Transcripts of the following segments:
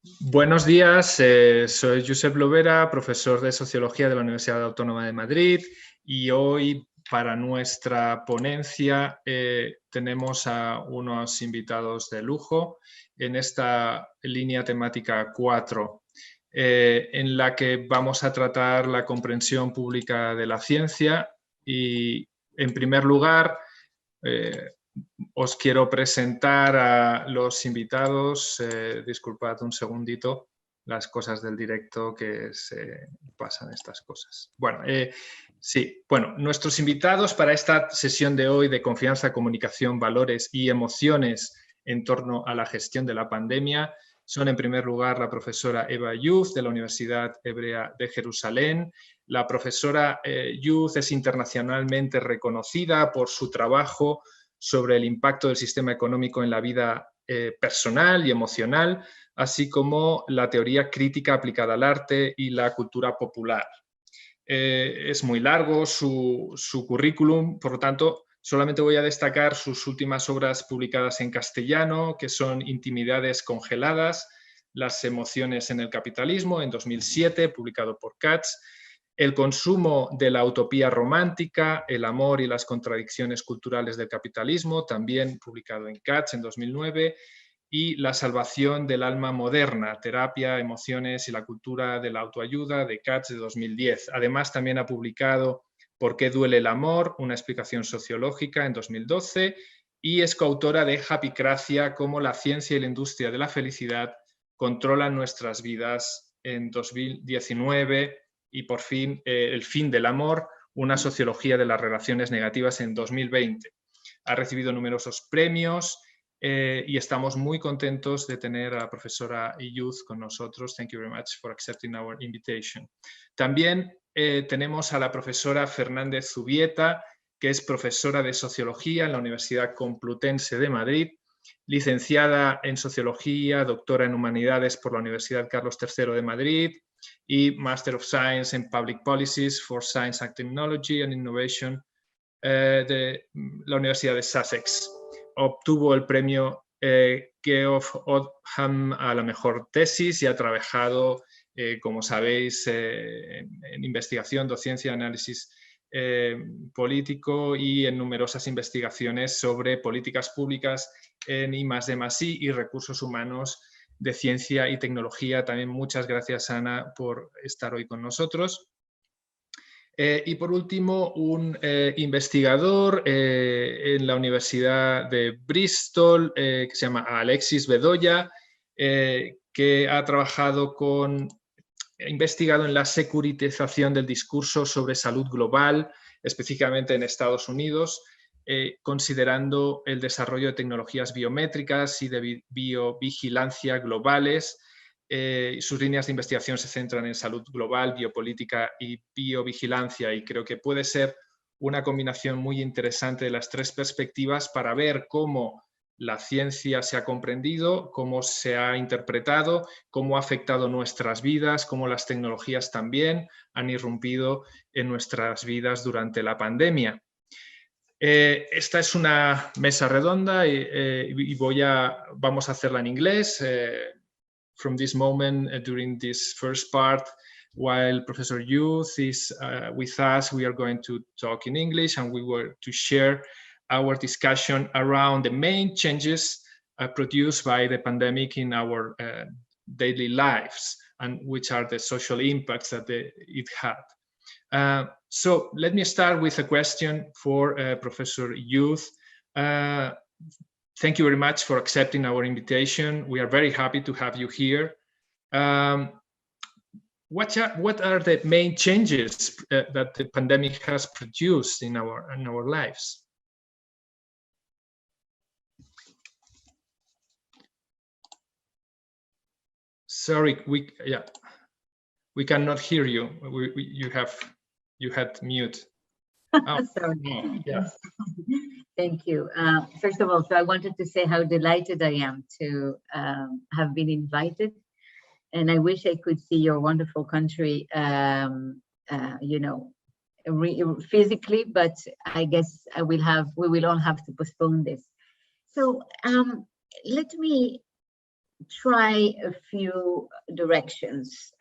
Buenos días, soy Josep Lovera, profesor de Sociología de la Universidad Autónoma de Madrid, y hoy para nuestra ponencia tenemos a unos invitados de lujo en esta línea temática 4, en la que vamos a tratar la comprensión pública de la ciencia y, en primer lugar, os quiero presentar a los invitados. Disculpad un segundito, las cosas del directo que se pasan estas cosas. Bueno, nuestros invitados para esta sesión de hoy de confianza, comunicación, valores y emociones en torno a la gestión de la pandemia son, en primer lugar, la profesora Eva Youth de la Universidad Hebrea de Jerusalén. La profesora Youth es internacionalmente reconocida por su trabajo sobre el impacto del sistema económico en la vida personal y emocional, así como la teoría crítica aplicada al arte y la cultura popular. Es muy largo su currículum, por lo tanto, solamente voy a destacar sus últimas obras publicadas en castellano, que son Intimidades congeladas, Las emociones en el capitalismo, en 2007, publicado por Katz, El consumo de la utopía romántica, El amor y las contradicciones culturales del capitalismo, también publicado en Katz en 2009, y La salvación del alma moderna, terapia, emociones y la cultura de la autoayuda, de Katz, de 2010. Además, también ha publicado ¿Por qué duele el amor?, una explicación sociológica, en 2012, y es coautora de Happycracia, cómo la ciencia y la industria de la felicidad controlan nuestras vidas, en 2019, y por fin El fin del amor, una sociología de las relaciones negativas, en 2020. Ha recibido numerosos premios y estamos muy contentos de tener a la profesora Youth con nosotros. Thank you very much for accepting our invitation. También tenemos a la profesora Fernández Zubieta, que es profesora de Sociología en la Universidad Complutense de Madrid, licenciada en Sociología, doctora en Humanidades por la Universidad Carlos III de Madrid y Master of Science en Public Policies for Science and Technology and Innovation de la Universidad de Sussex. Obtuvo el premio Geoff Oldham a la mejor tesis y ha trabajado, como sabéis, en investigación, docencia, análisis político y en numerosas investigaciones sobre políticas públicas en I+D+I y recursos humanos de ciencia y tecnología. También muchas gracias, Ana, por estar hoy con nosotros. Y por último, un investigador en la Universidad de Bristol, que se llama Alexis Bedoya, que ha investigado en la securitización del discurso sobre salud global, específicamente en Estados Unidos, considerando el desarrollo de tecnologías biométricas y de biovigilancia globales. Sus líneas de investigación se centran en salud global, biopolítica y biovigilancia, y creo que puede ser una combinación muy interesante de las tres perspectivas para ver cómo la ciencia se ha comprendido, cómo se ha interpretado, cómo ha afectado nuestras vidas, cómo las tecnologías también han irrumpido en nuestras vidas durante la pandemia. Esta es una mesa redonda y vamos a hacerla en inglés. From this moment, during this first part, while Professor Youth is with us, we are going to talk in English, and we were to share our discussion around the main changes produced by the pandemic in our daily lives, and which are the social impacts that it had. So let me start with a question for Professor Youth. Thank you very much for accepting our invitation. We are very happy to have you here. What are the main changes that the pandemic has produced in our lives? Sorry, we cannot hear you. You had mute. Oh, sorry. Oh, yeah. Thank you. First of all, so I wanted to say how delighted I am to have been invited, and I wish I could see your wonderful country, you know, physically, but I guess we will all have to postpone this. So let me try a few directions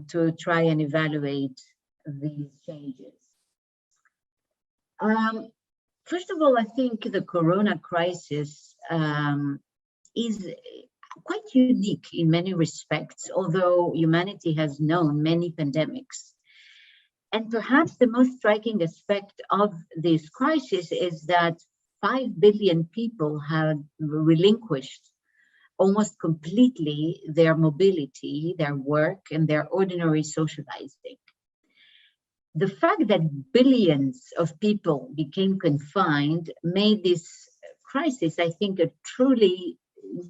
to try and evaluate these changes. First of all, I think the corona crisis is quite unique in many respects, although humanity has known many pandemics. And perhaps the most striking aspect of this crisis is that 5 billion people have relinquished almost completely their mobility, their work, and their ordinary socializing. The fact that billions of people became confined made this crisis, I think, a truly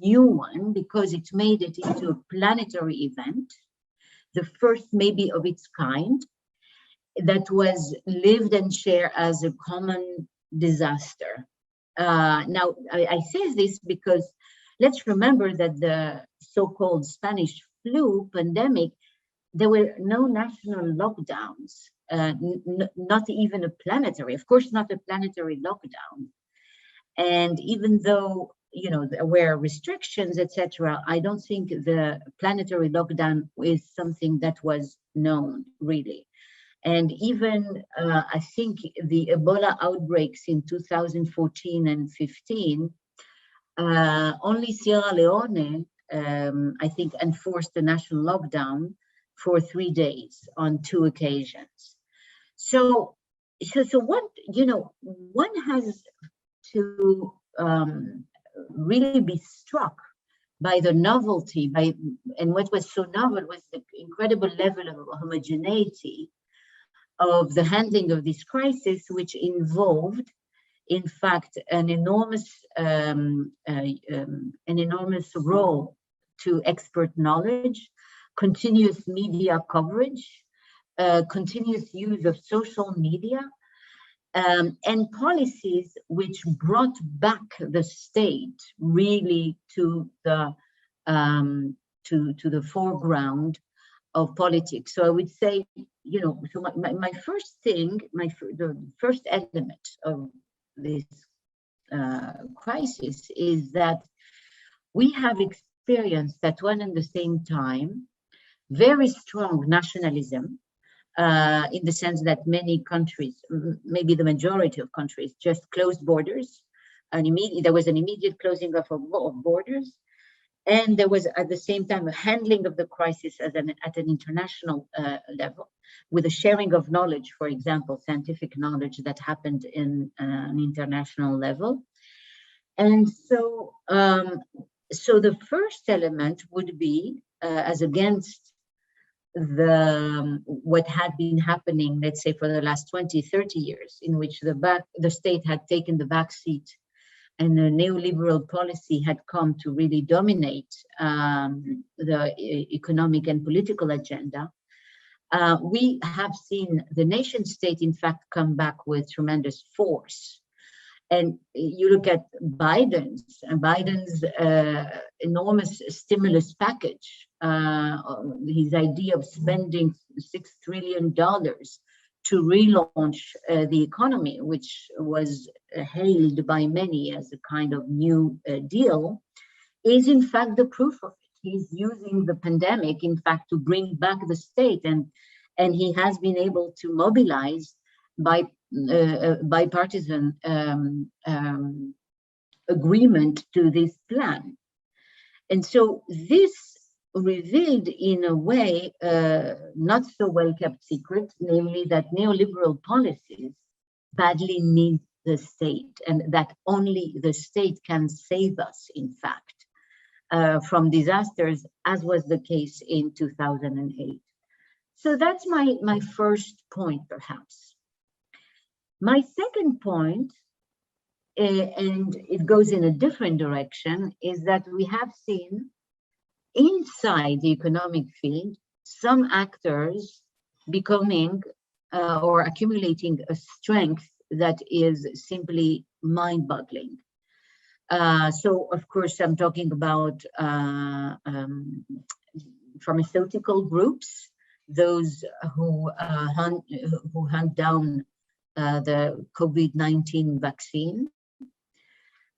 new one, because it made it into a planetary event, the first maybe of its kind, that was lived and shared as a common disaster. Now, I say this because let's remember that the so-called Spanish flu pandemic, there were no national lockdowns, not even a planetary, of course, not a planetary lockdown. And even though, you know, there were restrictions, etc., I don't think the planetary lockdown is something that was known, really. And even, I think the Ebola outbreaks in 2014 and 15, only Sierra Leone, I think, enforced a national lockdown for 3 days on 2 occasions. So what, you know, one has to really be struck by the novelty, and what was so novel was the incredible level of homogeneity of the handling of this crisis, which involved, in fact, an enormous role to expert knowledge, continuous media coverage, continuous use of social media, and policies which brought back the state really to the foreground of politics. So I would say, you know, so my first thing, the first element of this crisis is that we have experienced at one and the same time very strong nationalism, in the sense that many countries, maybe the majority of countries, just closed borders, and there was an immediate closing of borders. And there was at the same time a handling of the crisis at an international level, with a sharing of knowledge, for example, scientific knowledge that happened in an international level. And so, so the first element would be, as against what had been happening, let's say, for the last 20, 30 years, in which the state had taken the back seat and the neoliberal policy had come to really dominate the economic and political agenda. We have seen the nation state, in fact, come back with tremendous force. And you look at Biden's enormous stimulus package, his idea of spending $6 trillion to relaunch the economy, which was hailed by many as a kind of new deal, is in fact the proof of it. He's using the pandemic, in fact, to bring back the state, and he has been able to mobilize bipartisan agreement to this plan. And so this revealed in a way not so well kept secret, namely that neoliberal policies badly need the state, and that only the state can save us, in fact, from disasters, as was the case in 2008. So that's my first point, perhaps. My second point, and it goes in a different direction, is that we have seen inside the economic field some actors becoming or accumulating a strength that is simply mind-boggling. So, of course, I'm talking about pharmaceutical groups, those who hunt down the COVID-19 vaccine.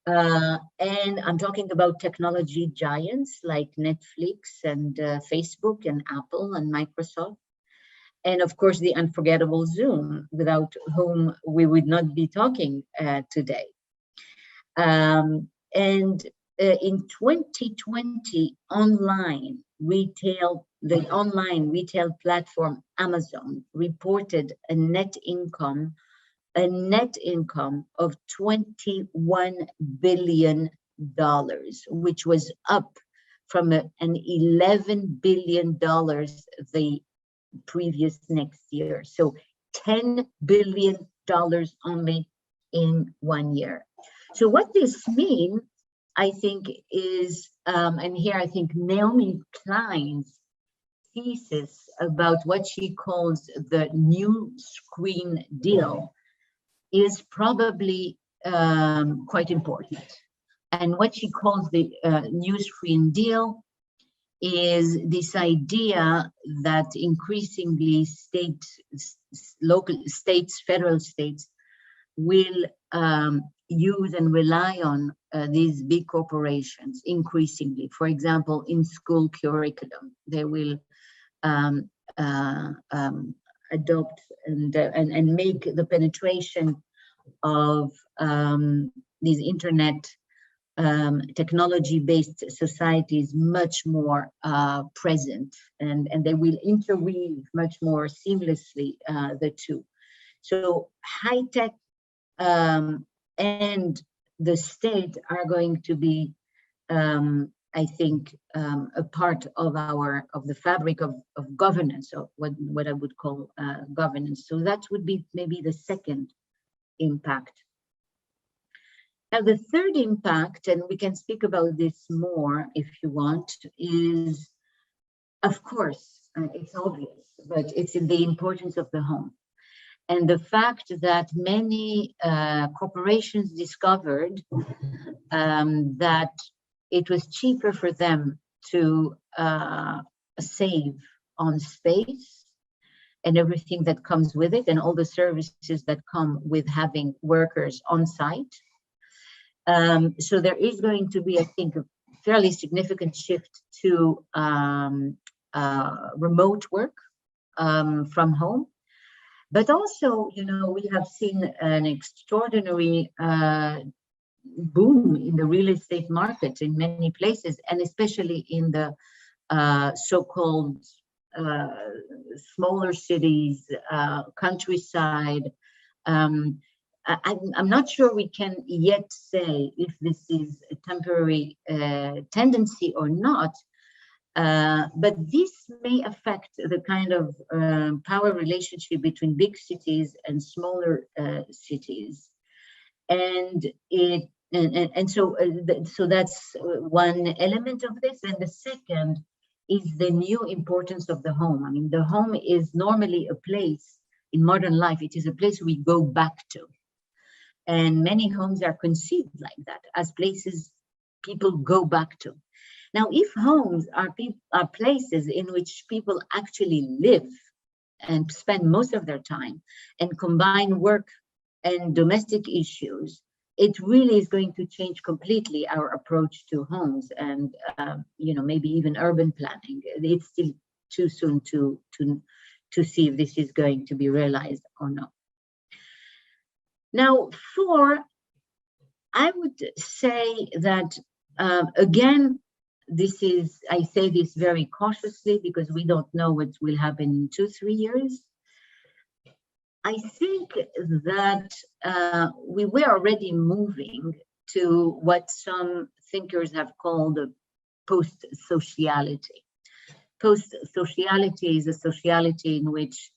And I'm talking about technology giants like Netflix and Facebook and Apple and Microsoft. And of course, the unforgettable Zoom, without whom we would not be talking today. And in 2020, the online retail platform Amazon reported a net income of $21 billion, which was up from an $11 billion the previous next year. So $10 billion only in 1 year. So what this means, I think, is, and here I think Naomi Klein's thesis about what she calls the new screen deal is probably quite important. And what she calls the new screen deal is this idea that increasingly federal states will use and rely on these big corporations increasingly. For example, in school curriculum, they will adopt and make the penetration of these internet technology-based societies much more present, and they will interweave much more seamlessly the two. So high tech and the state are going to be, I think, a part of the fabric of governance, of what I would call governance. So that would be maybe the second impact. Now, the third impact, and we can speak about this more if you want, is, of course, it's obvious, but it's in the importance of the home. And the fact that many corporations discovered that it was cheaper for them to save on space and everything that comes with it, and all the services that come with having workers on site. So there is going to be, I think, a fairly significant shift to remote work from home. But also, you know, we have seen an extraordinary boom in the real estate market in many places, and especially in the so-called smaller cities, countryside. I'm not sure we can yet say if this is a temporary tendency or not, but this may affect the kind of power relationship between big cities and smaller cities, and so that's one element of this. And the second is the new importance of the home. I mean, the home is normally a place in modern life. It is a place we go back to. And many homes are conceived like that, as places people go back to. Now, if homes are places in which people actually live and spend most of their time and combine work and domestic issues, it really is going to change completely our approach to homes and, you know, maybe even urban planning. It's still too soon to see if this is going to be realized or not. Now, I would say that, again, I say this very cautiously because we don't know what will happen in 2-3 years. I think that we were already moving to what some thinkers have called a post-sociality. Post-sociality is a sociality in which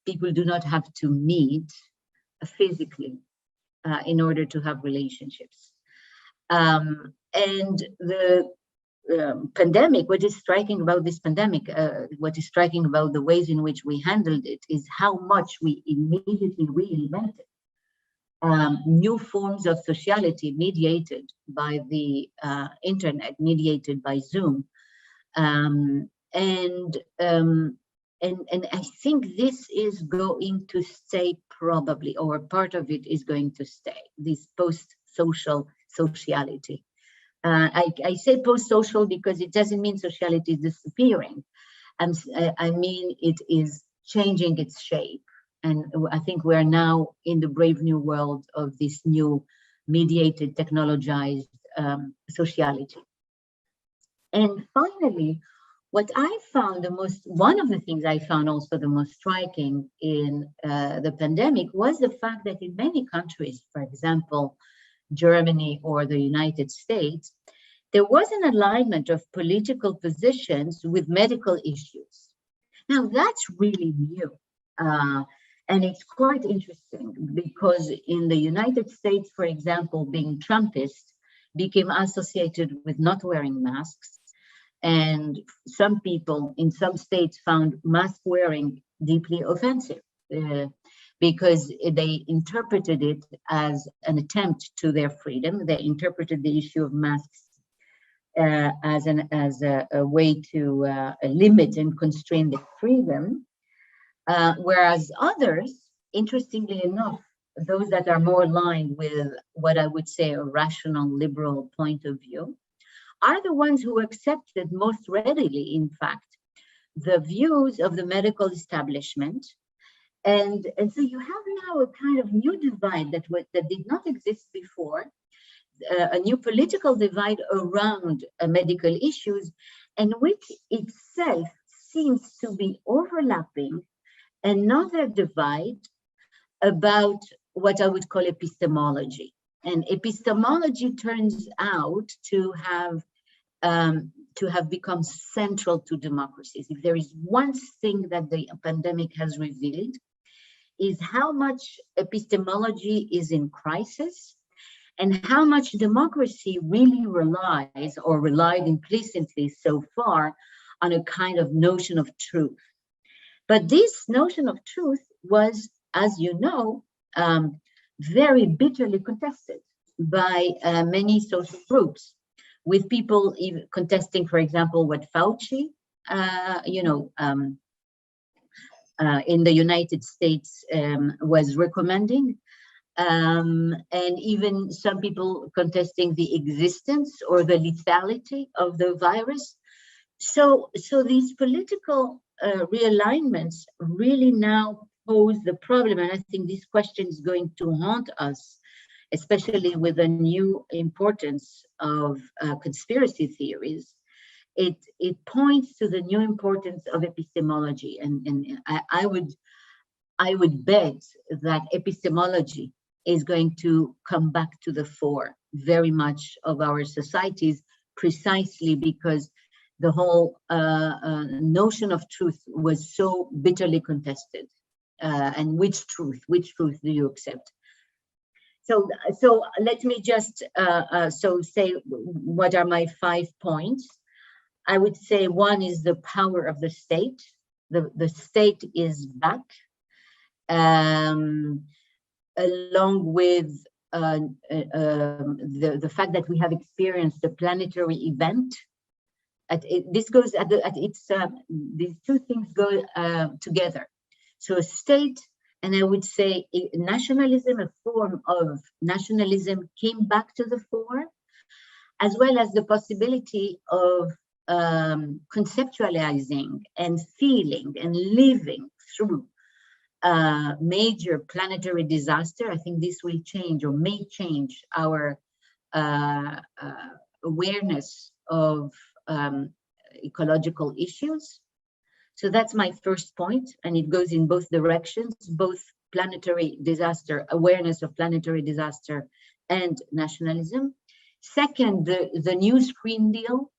people do not have to meet physically in order to have relationships. And the pandemic, what is striking about this pandemic, what is striking about the ways in which we handled it, is how much we immediately reinvented new forms of sociality mediated by the internet, mediated by Zoom. And I think this is going to stay probably, or part of it is going to stay, this sociality. I say post-social because it doesn't mean sociality is disappearing. I mean it is changing its shape. And I think we're now in the brave new world of this new mediated, technologized sociality. And finally, what I found one of the things I found also the most striking in the pandemic was the fact that in many countries, for example, Germany or the United States, there was an alignment of political positions with medical issues. Now that's really new. And it's quite interesting because in the United States, for example, being Trumpist became associated with not wearing masks. And some people in some states found mask wearing deeply offensive because they interpreted it as an attempt to their freedom. They interpreted the issue of masks as a way to limit and constrain their freedom. Whereas others, interestingly enough, those that are more aligned with what I would say a rational liberal point of view, are the ones who accepted most readily, in fact, the views of the medical establishment. And so you have now a kind of new divide that did not exist before, a new political divide around medical issues, and which itself seems to be overlapping another divide about what I would call epistemology. And epistemology turns out to have become central to democracies. If there is one thing that the pandemic has revealed, is how much epistemology is in crisis and how much democracy really relies or relied implicitly so far on a kind of notion of truth. But this notion of truth was, as you know, very bitterly contested by many social groups, with people even contesting, for example, what Fauci, in the United States was recommending, and even some people contesting the existence or the lethality of the virus. So these political realignments really now pose the problem, and I think this question is going to haunt us, especially with the new importance of conspiracy theories. It points to the new importance of epistemology, and I would bet that epistemology is going to come back to the fore very much of our societies, precisely because the whole notion of truth was so bitterly contested. And which truth do you accept? So let me just say what are my 5 points. I would say one is the power of the state. The state is back, along with the fact that we have experienced a planetary event. These two things go together. So a state, and I would say nationalism, a form of nationalism came back to the fore, as well as the possibility of conceptualizing and feeling and living through major planetary disaster. I think this will change or may change our awareness of ecological issues. So that's my first point, and it goes in both directions, both planetary disaster, awareness of planetary disaster, and nationalism. Second, the new Green Deal,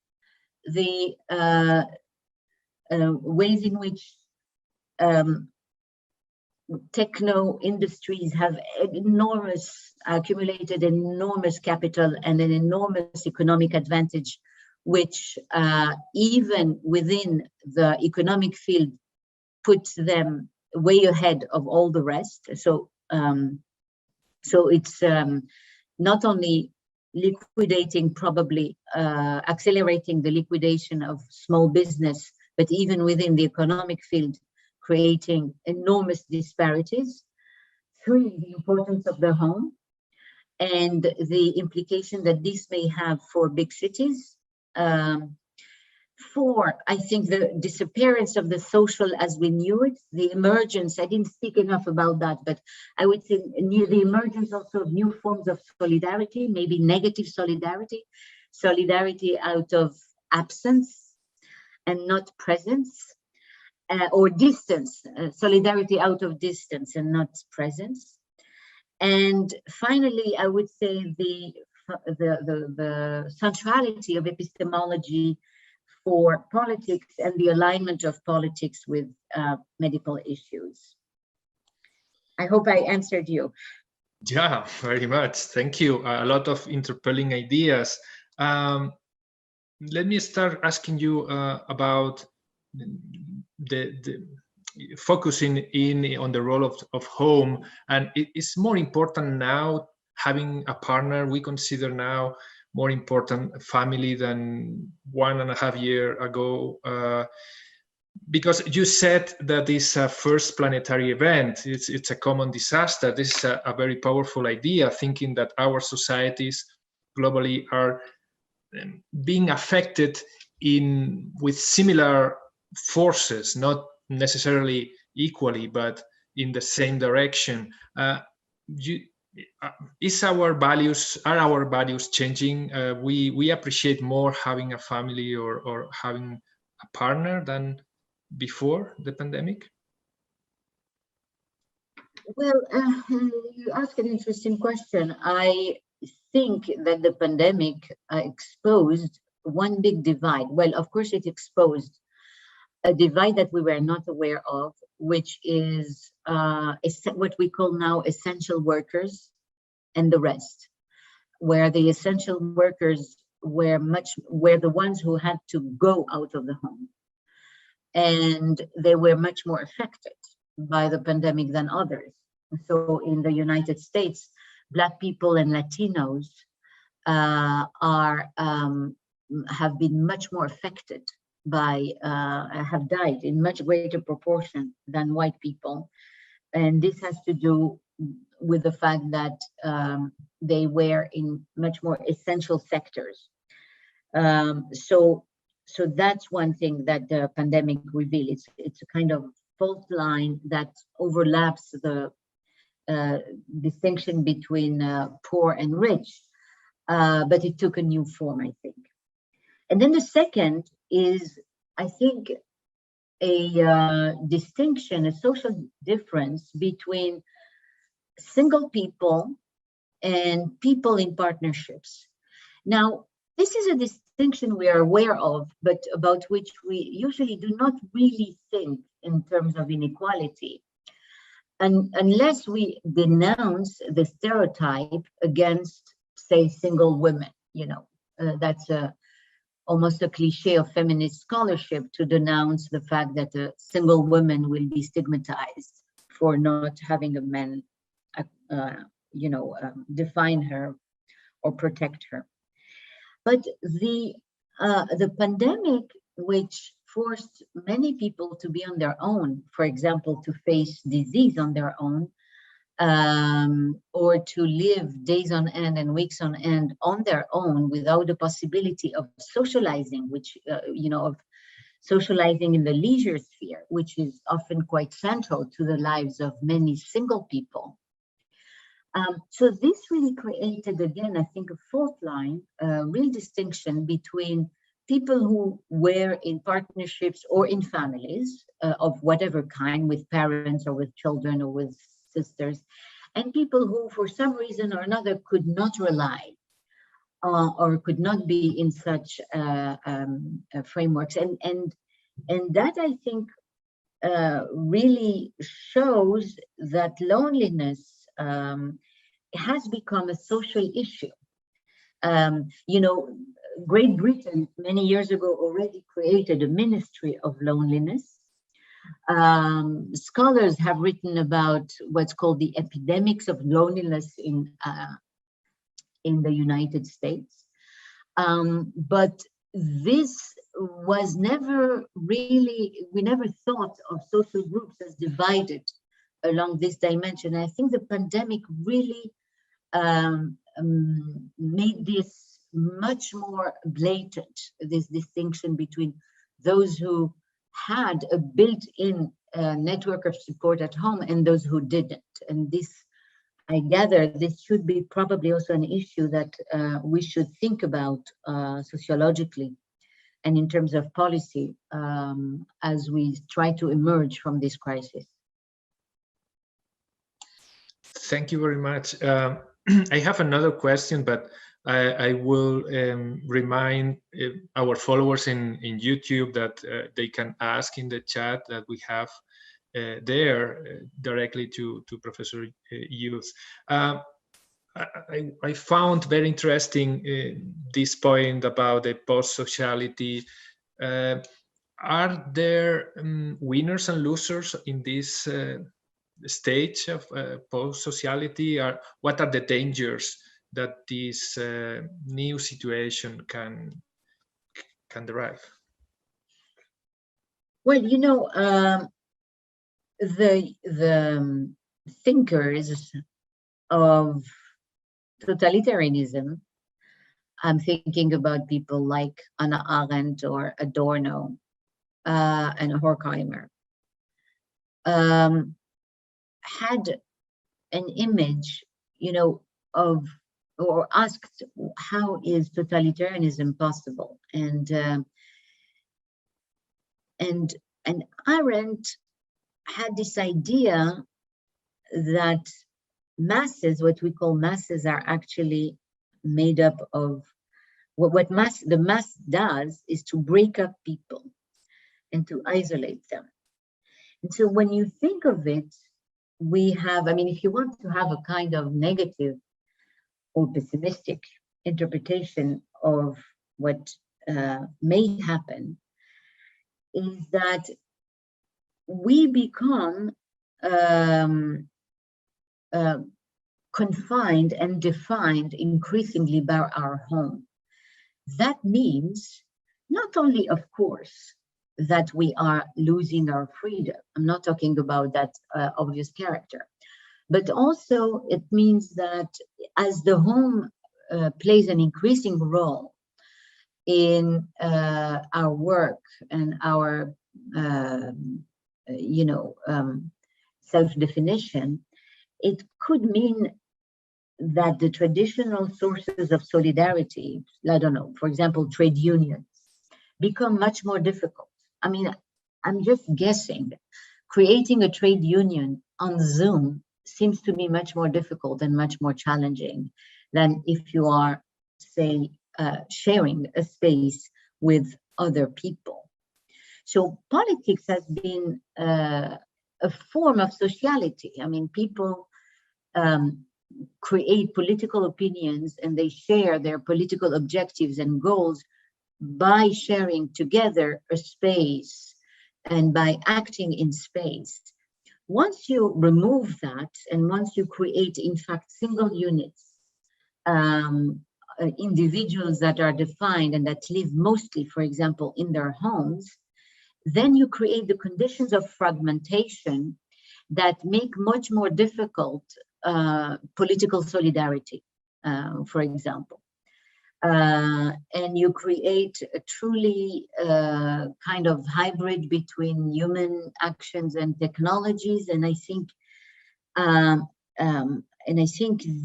the ways in which techno industries have accumulated enormous capital and an enormous economic advantage, which even within the economic field puts them way ahead of all the rest. So it's not only liquidating, probably accelerating the liquidation of small business, but even within the economic field, creating enormous disparities. 3, the importance of the home. and the implication that this may have for big cities. For, I think, the disappearance of the social as we knew it, the emergence, I didn't speak enough about that, but I would say near the emergence also of new forms of solidarity, maybe negative solidarity, solidarity out of absence and not presence, or distance, solidarity out of distance and not presence. And finally, I would say the centrality of epistemology for politics and the alignment of politics with medical issues. I hope I answered you. Yeah, very much. Thank you. A lot of interpelling ideas. Let me start asking you about the focusing in on the role of home, and it's more important now having a partner. We consider now more important family than 1.5 years ago, because you said that this first planetary event, it's a common disaster. This is a very powerful idea, thinking that our societies globally are being affected with similar forces, not necessarily equally, but in the same direction. Are our values changing? We appreciate more having a family or having a partner than before the pandemic? Well, you ask an interesting question. I think that the pandemic exposed one big divide. Well, of course, it exposed a divide that we were not aware of, which is what we call now essential workers and the rest, where the essential workers were the ones who had to go out of the home. And they were much more affected by the pandemic than others. So in the United States, Black people and Latinos have been much more affected by, have died in much greater proportion than white people. And this has to do with the fact that they were in much more essential sectors. So that's one thing that the pandemic revealed. It's a kind of fault line that overlaps the distinction between poor and rich, but it took a new form, I think. And then the second is, I think, a distinction, a social difference between single people and people in partnerships. Now, this is a distinction we are aware of, but about which we usually do not really think in terms of inequality. And unless we denounce the stereotype against, say, single women, that's almost a cliche of feminist scholarship to denounce the fact that a single woman will be stigmatized for not having a man, define her or protect her. But the pandemic, which forced many people to be on their own, for example, to face disease on their own, or to live days on end and weeks on end on their own without the possibility of socializing, which, of socializing in the leisure sphere, which is often quite central to the lives of many single people. So this really created, again, I think, a fault line, a real distinction between people who were in partnerships or in families of whatever kind, with parents or with children or with sisters, and people who, for some reason or another, could not rely or could not be in such frameworks. And that, I think, really shows that loneliness has become a social issue. Great Britain many years ago already created a ministry of loneliness. Scholars have written about what's called the epidemics of loneliness in the United States. But this was never really, we never thought of social groups as divided along this dimension. I think the pandemic really made this much more blatant, this distinction between those who had a built-in network of support at home and those who didn't. And this, I gather, this should be probably also an issue that we should think about sociologically and in terms of policy as we try to emerge from this crisis. Thank you very much. I have another question, but I will remind our followers in YouTube that they can ask in the chat that we have there directly to Professor Youth. I found very interesting this point about the post-sociality. Are there winners and losers in this stage of post-sociality? What are the dangers that this new situation can derive? Well, you know, the thinkers of totalitarianism, I'm thinking about people like Hannah Arendt or Adorno and Horkheimer, had an image, you know, of, or asked, how is totalitarianism possible? And Arendt had this idea that masses, what we call masses, are actually made up of the mass does is to break up people and to isolate them. And so when you think of it, we have, I mean, if you want to have a kind of negative or pessimistic interpretation of what may happen, is that we become confined and defined increasingly by our home. That means not only, of course, that we are losing our freedom. I'm not talking about that obvious character, but also it means that as the home plays an increasing role in our work and our, self-definition, it could mean that the traditional sources of solidarity, I don't know, for example, trade unions, become much more difficult. I mean, I'm just guessing. Creating a trade union on Zoom seems to be much more difficult and much more challenging than if you are, say, sharing a space with other people. So politics has been a form of sociality. I mean, people create political opinions and they share their political objectives and goals by sharing together a space and by acting in space. Once you remove that, and once you create, in fact, single units, individuals that are defined and that live mostly, for example, in their homes, then you create the conditions of fragmentation that make much more difficult political solidarity, for example. And you create a truly kind of hybrid between human actions and technologies. And I think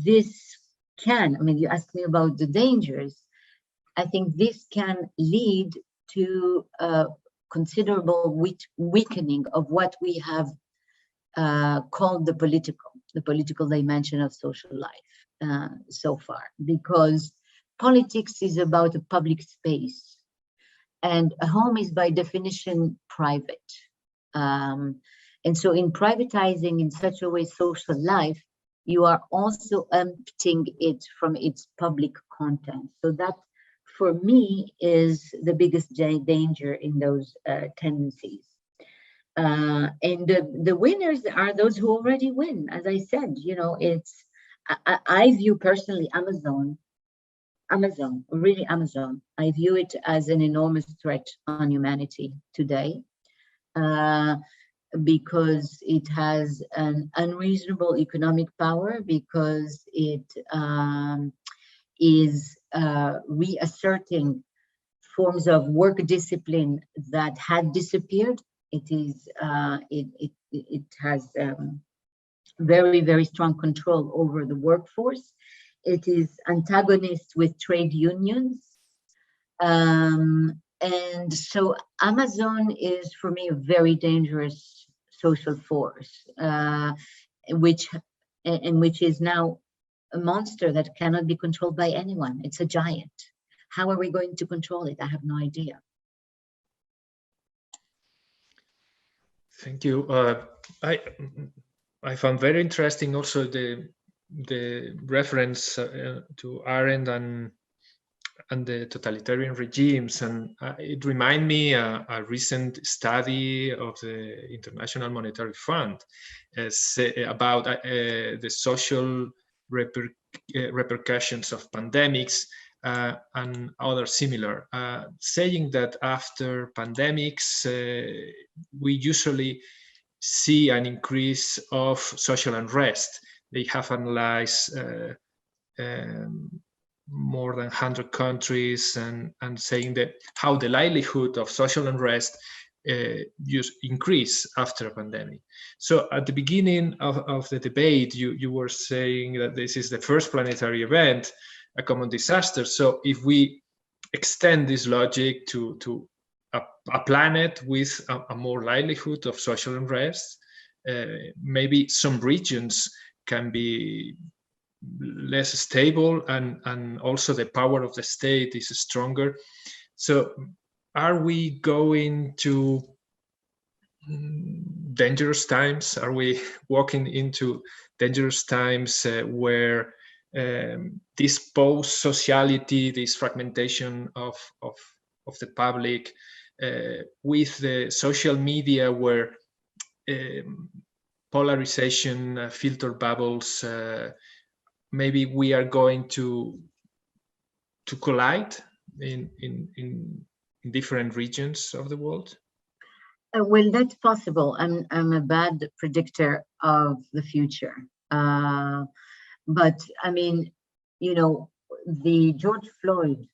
this can, I mean, you asked me about the dangers. I think this can lead to considerable weakening of what we have called the political dimension of social life so far, because politics is about a public space, and a home is by definition private. And so in privatizing in such a way social life, you are also emptying it from its public content. So that, for me, is the biggest danger in those tendencies. And the winners are those who already win. As I said, you know, I view personally Amazon, really Amazon. I view it as an enormous threat on humanity today. because it has an unreasonable economic power, because it is reasserting forms of work discipline that had disappeared. It has very, very strong control over the workforce. It is antagonist with trade unions. And so Amazon is, for me, a very dangerous social force, which is now a monster that cannot be controlled by anyone. It's a giant. How are we going to control it? I have no idea. Thank you. I found very interesting also the reference to Arendt and the totalitarian regimes, and it reminded me a recent study of the International Monetary Fund about the social repercussions of pandemics and other similar, saying that after pandemics we usually see an increase of social unrest. They have analyzed more than 100 countries and saying that how the livelihood of social unrest increase after a pandemic. So at the beginning of the debate, you were saying that this is the first planetary event, a common disaster. So if we extend this logic to a planet with a more livelihood of social unrest, maybe some regions can be less stable, and also the power of the state is stronger. So are we going to dangerous times? Are we walking into dangerous times where this post-sociality, this fragmentation of the public, with the social media where polarization, filter bubbles, maybe we are going to collide in different regions of the world? Well, that's possible. I'm a bad predictor of the future. But I mean, you know, the George Floyd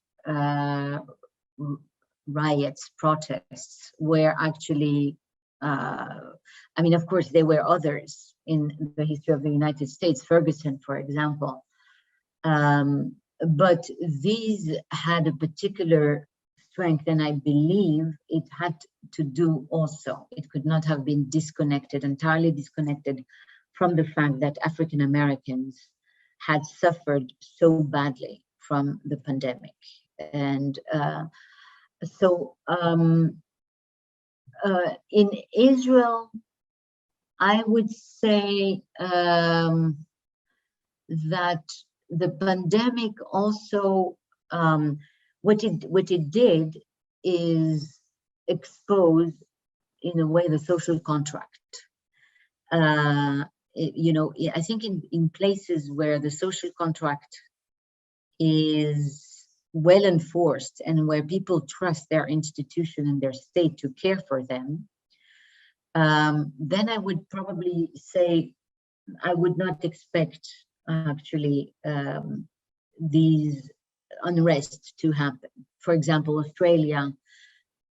riots, protests were actually, I mean, of course, there were others in the history of the United States, Ferguson, for example. But these had a particular strength, and I believe it had to do also, it could not have been disconnected, entirely disconnected from the fact that African Americans had suffered so badly from the pandemic. And in Israel, I would say that the pandemic also, what it did is expose, in a way, the social contract. You know, I think in places where the social contract is well enforced and where people trust their institution and their state to care for them, then I would probably say I would not expect actually these unrest to happen. For example, Australia,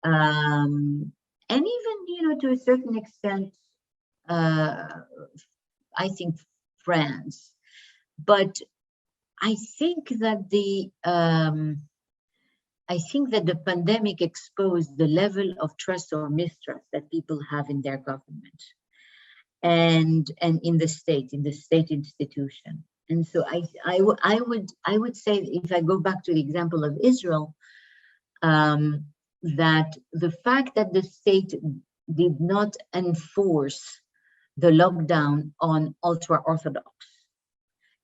and even, you know, to a certain extent, I think France. But I think that the pandemic exposed the level of trust or mistrust that people have in their government and in the state institution. And so I would say, if I go back to the example of Israel, that the fact that the state did not enforce the lockdown on ultra-Orthodox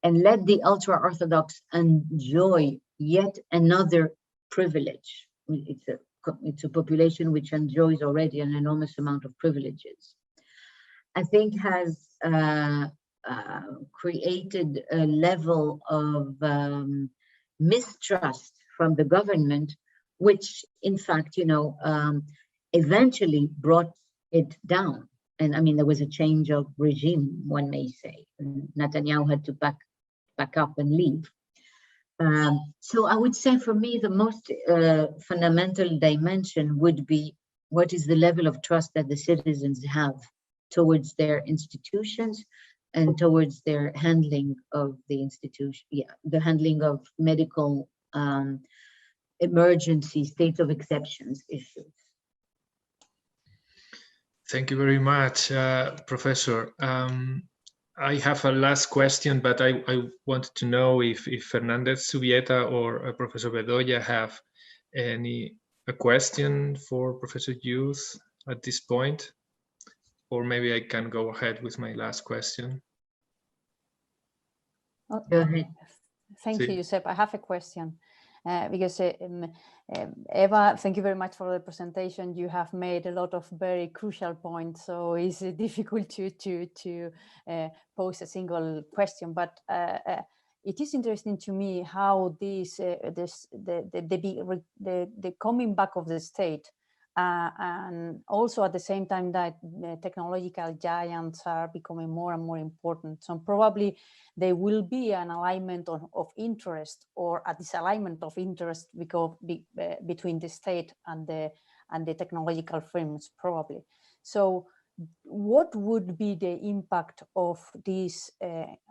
and let the ultra-Orthodox enjoy yet another privilege. It's a population which enjoys already an enormous amount of privileges, I think has created a level of mistrust from the government, which in fact, you know, eventually brought it down. And I mean, there was a change of regime, one may say. And Netanyahu had to back up and leave. So I would say for me, the most fundamental dimension would be what is the level of trust that the citizens have towards their institutions and towards their handling of the institution, the handling of medical emergency, state of exceptions issues. Thank you very much, Professor. I have a last question, but I wanted to know if Fernandez Zubieta or Professor Bedoya have a question for Professor Youth at this point, or maybe I can go ahead with my last question. Go ahead. Thank you, Josep. I have a question. Because Eva, thank you very much for the presentation. You have made a lot of very crucial points, so it's difficult to pose a single question. But it is interesting to me how the coming back of the state, and also at the same time that the technological giants are becoming more and more important. So probably there will be an alignment of interest or a disalignment of interest between the state and the technological firms, probably. So what would be the impact of this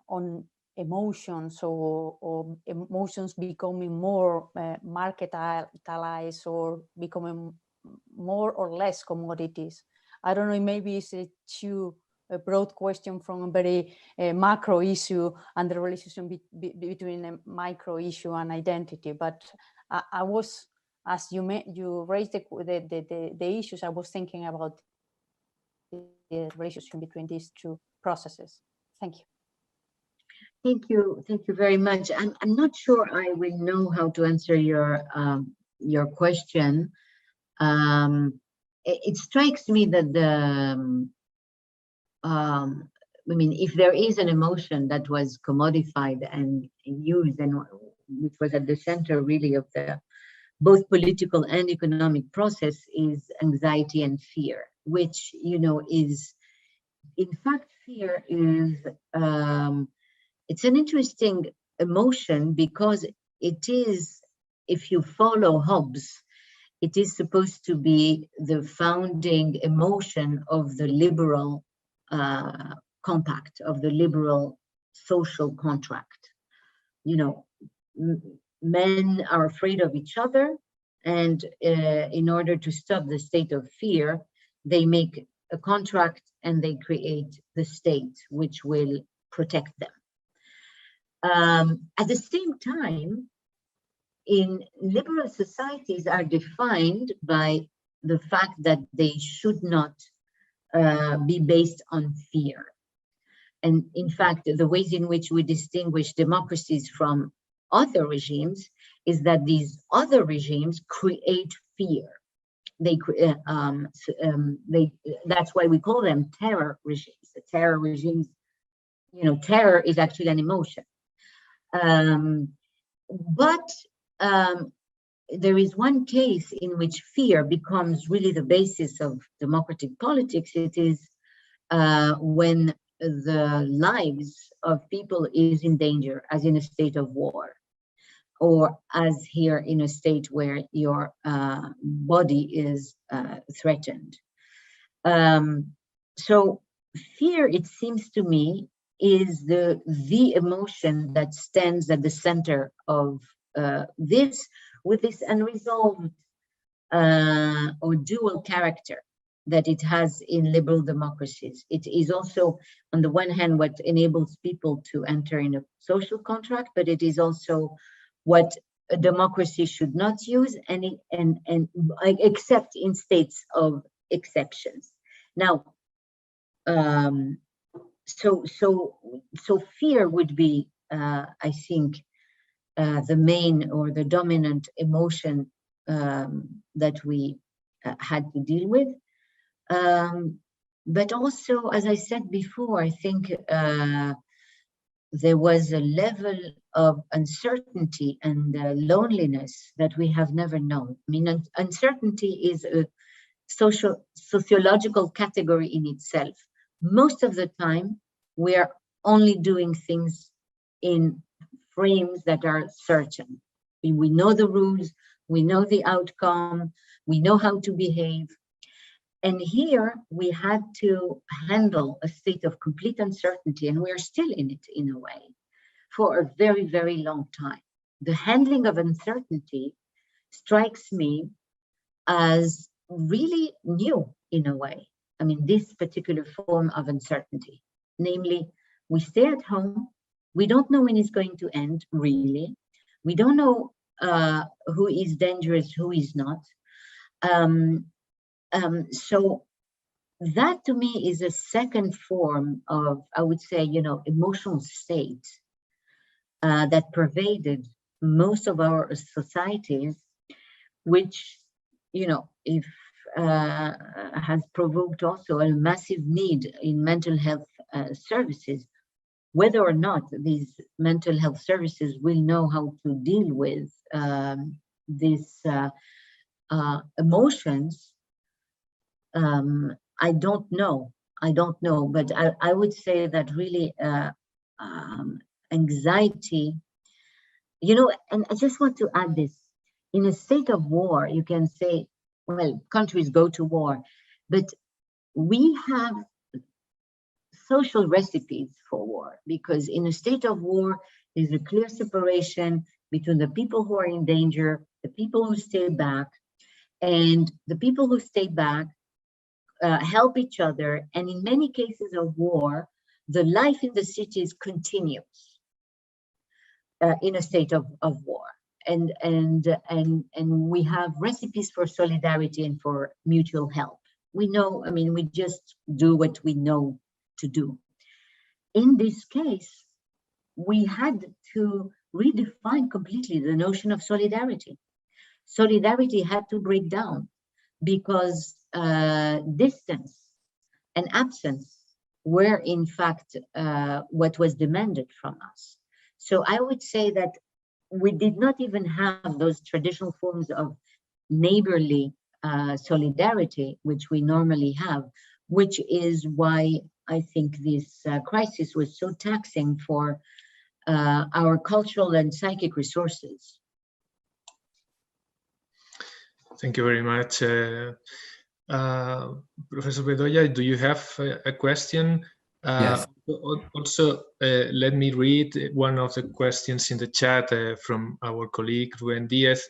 on emotions, or emotions becoming more marketized or becoming more or less commodities? I don't know, maybe it's a broad question from a very macro issue and the relationship between a micro issue and identity. But I was, as you raised the issues, I was thinking about the relationship between these two processes. Thank you. Thank you very much. I'm not sure I will know how to answer your question. It strikes me that I mean, if there is an emotion that was commodified and used, and which was at the center really of the both political and economic process, is anxiety and fear, which, you know, is, in fact, fear is, it's an interesting emotion because it is, if you follow Hobbes, it is supposed to be the founding emotion of the liberal compact, of the liberal social contract. You know, men are afraid of each other, and in order to stop the state of fear, they make a contract and they create the state which will protect them. At the same time, in liberal societies are defined by the fact that they should not be based on fear. And in fact, the ways in which we distinguish democracies from other regimes is that these other regimes create fear. That's why we call them terror regimes. The terror regimes, you know, terror is actually an emotion. But there is one case in which fear becomes really the basis of democratic politics. It is when the lives of people is in danger, as in a state of war, or as here in a state where your body is threatened. So fear, it seems to me, is the emotion that stands at the center of this, with this unresolved or dual character that it has in liberal democracies. It is also, on the one hand, what enables people to enter in a social contract, but it is also what a democracy should not use, except in states of exceptions. Now, so fear would be, I think, the main or the dominant emotion that we had to deal with. But also, as I said before, I think there was a level of uncertainty and loneliness that we have never known. I mean, uncertainty is sociological category in itself. Most of the time, we are only doing things in frames that are certain. We know the rules, we know the outcome, we know how to behave. And here we had to handle a state of complete uncertainty, and we're still in it in a way, for a very, very long time. The handling of uncertainty strikes me as really new in a way. I mean, this particular form of uncertainty, namely, we stay at home, we don't know when it's going to end, really. We don't know who is dangerous, who is not. So that to me is a second form of, I would say, emotional state that pervaded most of our societies, which, if has provoked also a massive need in mental health services, whether or not these mental health services will know how to deal with these emotions. I don't know, but I would say that really anxiety, and I just want to add this, in a state of war, you can say, well, countries go to war, but we have social recipes for war, because in a state of war, there's a clear separation between the people who are in danger, the people who stay back, and the people who stay back help each other. And in many cases of war, the life in the cities continues in a state of war. And we have recipes for solidarity and for mutual help. We know, I mean, we just do what we know to do. In this case, we had to redefine completely the notion of solidarity. Solidarity had to break down because distance and absence were in fact what was demanded from us. So I would say that we did not even have those traditional forms of neighborly solidarity, which we normally have, which is why I think this crisis was so taxing for our cultural and psychic resources. Thank you very much. Professor Bedoya, do you have a question? Yes. Also, let me read one of the questions in the chat from our colleague, Rubén Díez.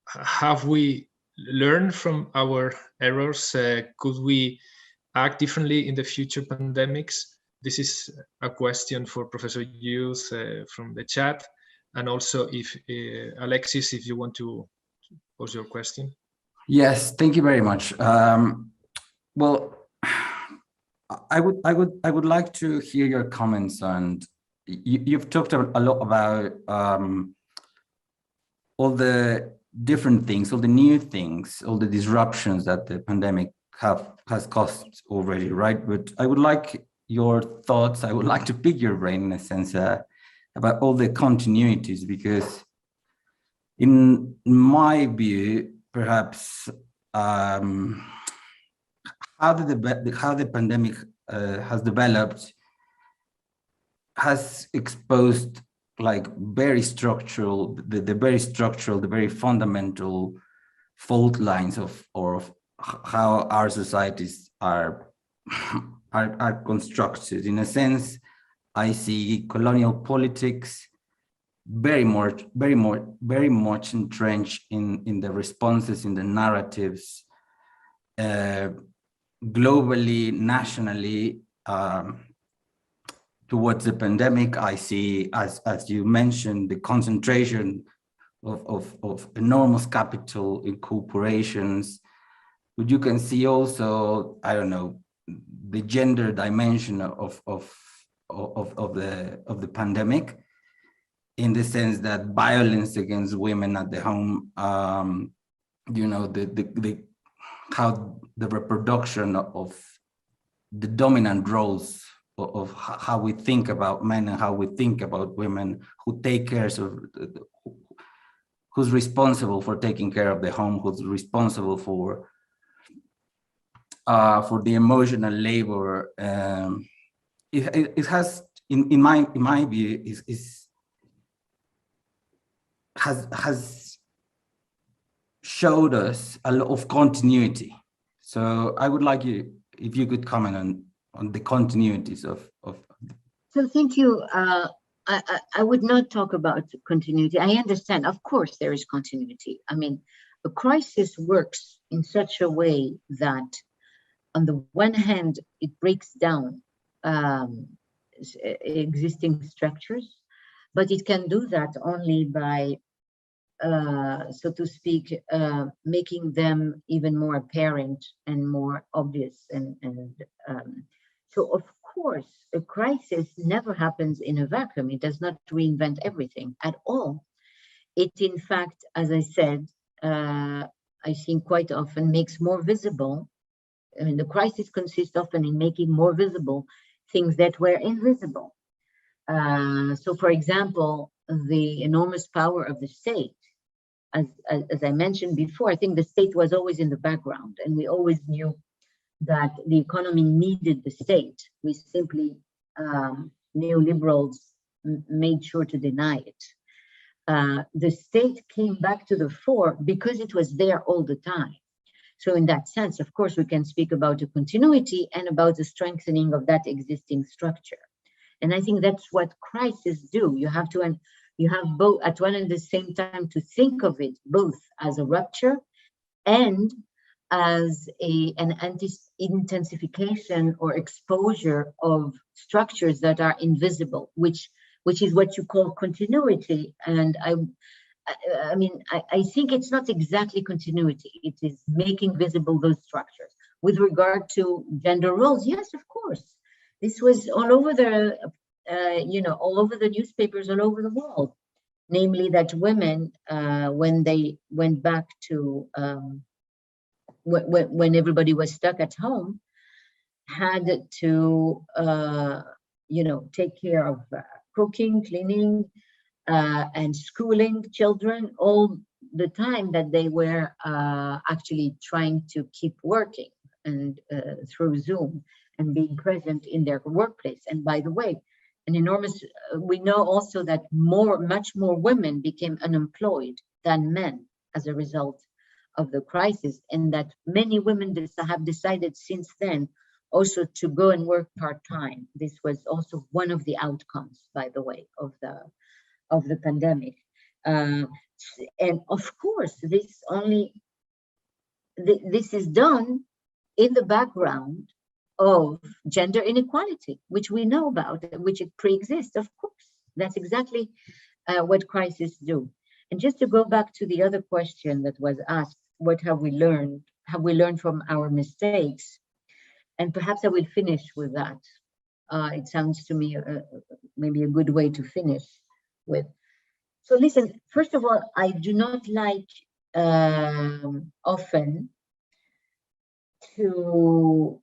Have we learned from our errors? Could we act differently in the future pandemics? This is a question for Professor Youth from the chat. And also, if Alexis, if you want to pose your question. Yes, thank you very much. Well, I would like to hear your comments on. You've talked a lot about all the different things, all the new things, all the disruptions that the pandemic has caused already, right? But I would like your thoughts. I would like to pick your brain in a sense about all the continuities, because in my view, perhaps how the pandemic has developed has exposed like very structural, the very fundamental fault lines of how our societies are constructed. In a sense, I see colonial politics very much entrenched in the responses, in the narratives, globally, nationally, towards the pandemic. I see, as you mentioned, the concentration of enormous capital in corporations. But you can see also, I don't know, the gender dimension of the pandemic, in the sense that violence against women at the home, you know, how the reproduction of the dominant roles of how we think about men and how we think about women, who who's responsible for taking care of the home, who's responsible for the emotional labor. It has, in my view, has showed us a lot of continuity. So I would like you, if you could comment on the continuities of. So thank you. I would not talk about continuity. I understand, of course, there is continuity. I mean, a crisis works in such a way that, on the one hand, it breaks down existing structures, but it can do that only by, so to speak, making them even more apparent and more obvious. So, of course, a crisis never happens in a vacuum. It does not reinvent everything at all. It, in fact, as I said, I think quite often makes more visible. I mean, the crisis consists often in making more visible things that were invisible. So, for example, the enormous power of the state, as I mentioned before, I think the state was always in the background, and we always knew that the economy needed the state. We simply, neoliberals made sure to deny it. The state came back to the fore because it was there all the time. So in that sense, of course, we can speak about a continuity and about the strengthening of that existing structure. And I think that's what crises do. You have both at one and the same time to think of it both as a rupture and as an intensification or exposure of structures that are invisible, which is what you call continuity. And I mean, I think it's not exactly continuity. It is making visible those structures. With regard to gender roles, yes, of course. This was all over the, all over the newspapers, all over the world. Namely, that women, when they went back to, when everybody was stuck at home, had to, take care of cooking, cleaning, and schooling children all the time that they were actually trying to keep working and through Zoom and being present in their workplace. And by the way, we know also that much more women became unemployed than men as a result of the crisis, and that many women have decided since then also to go and work part-time. This was also one of the outcomes, by the way, of the pandemic. And of course, this is done in the background of gender inequality, which we know about, which it pre-exists, of course. That's exactly what crises do. And just to go back to the other question that was asked, what have we learned? Have we learned from our mistakes? And perhaps I will finish with that. It sounds to me maybe a good way to finish with. So listen, first of all, I do not like often to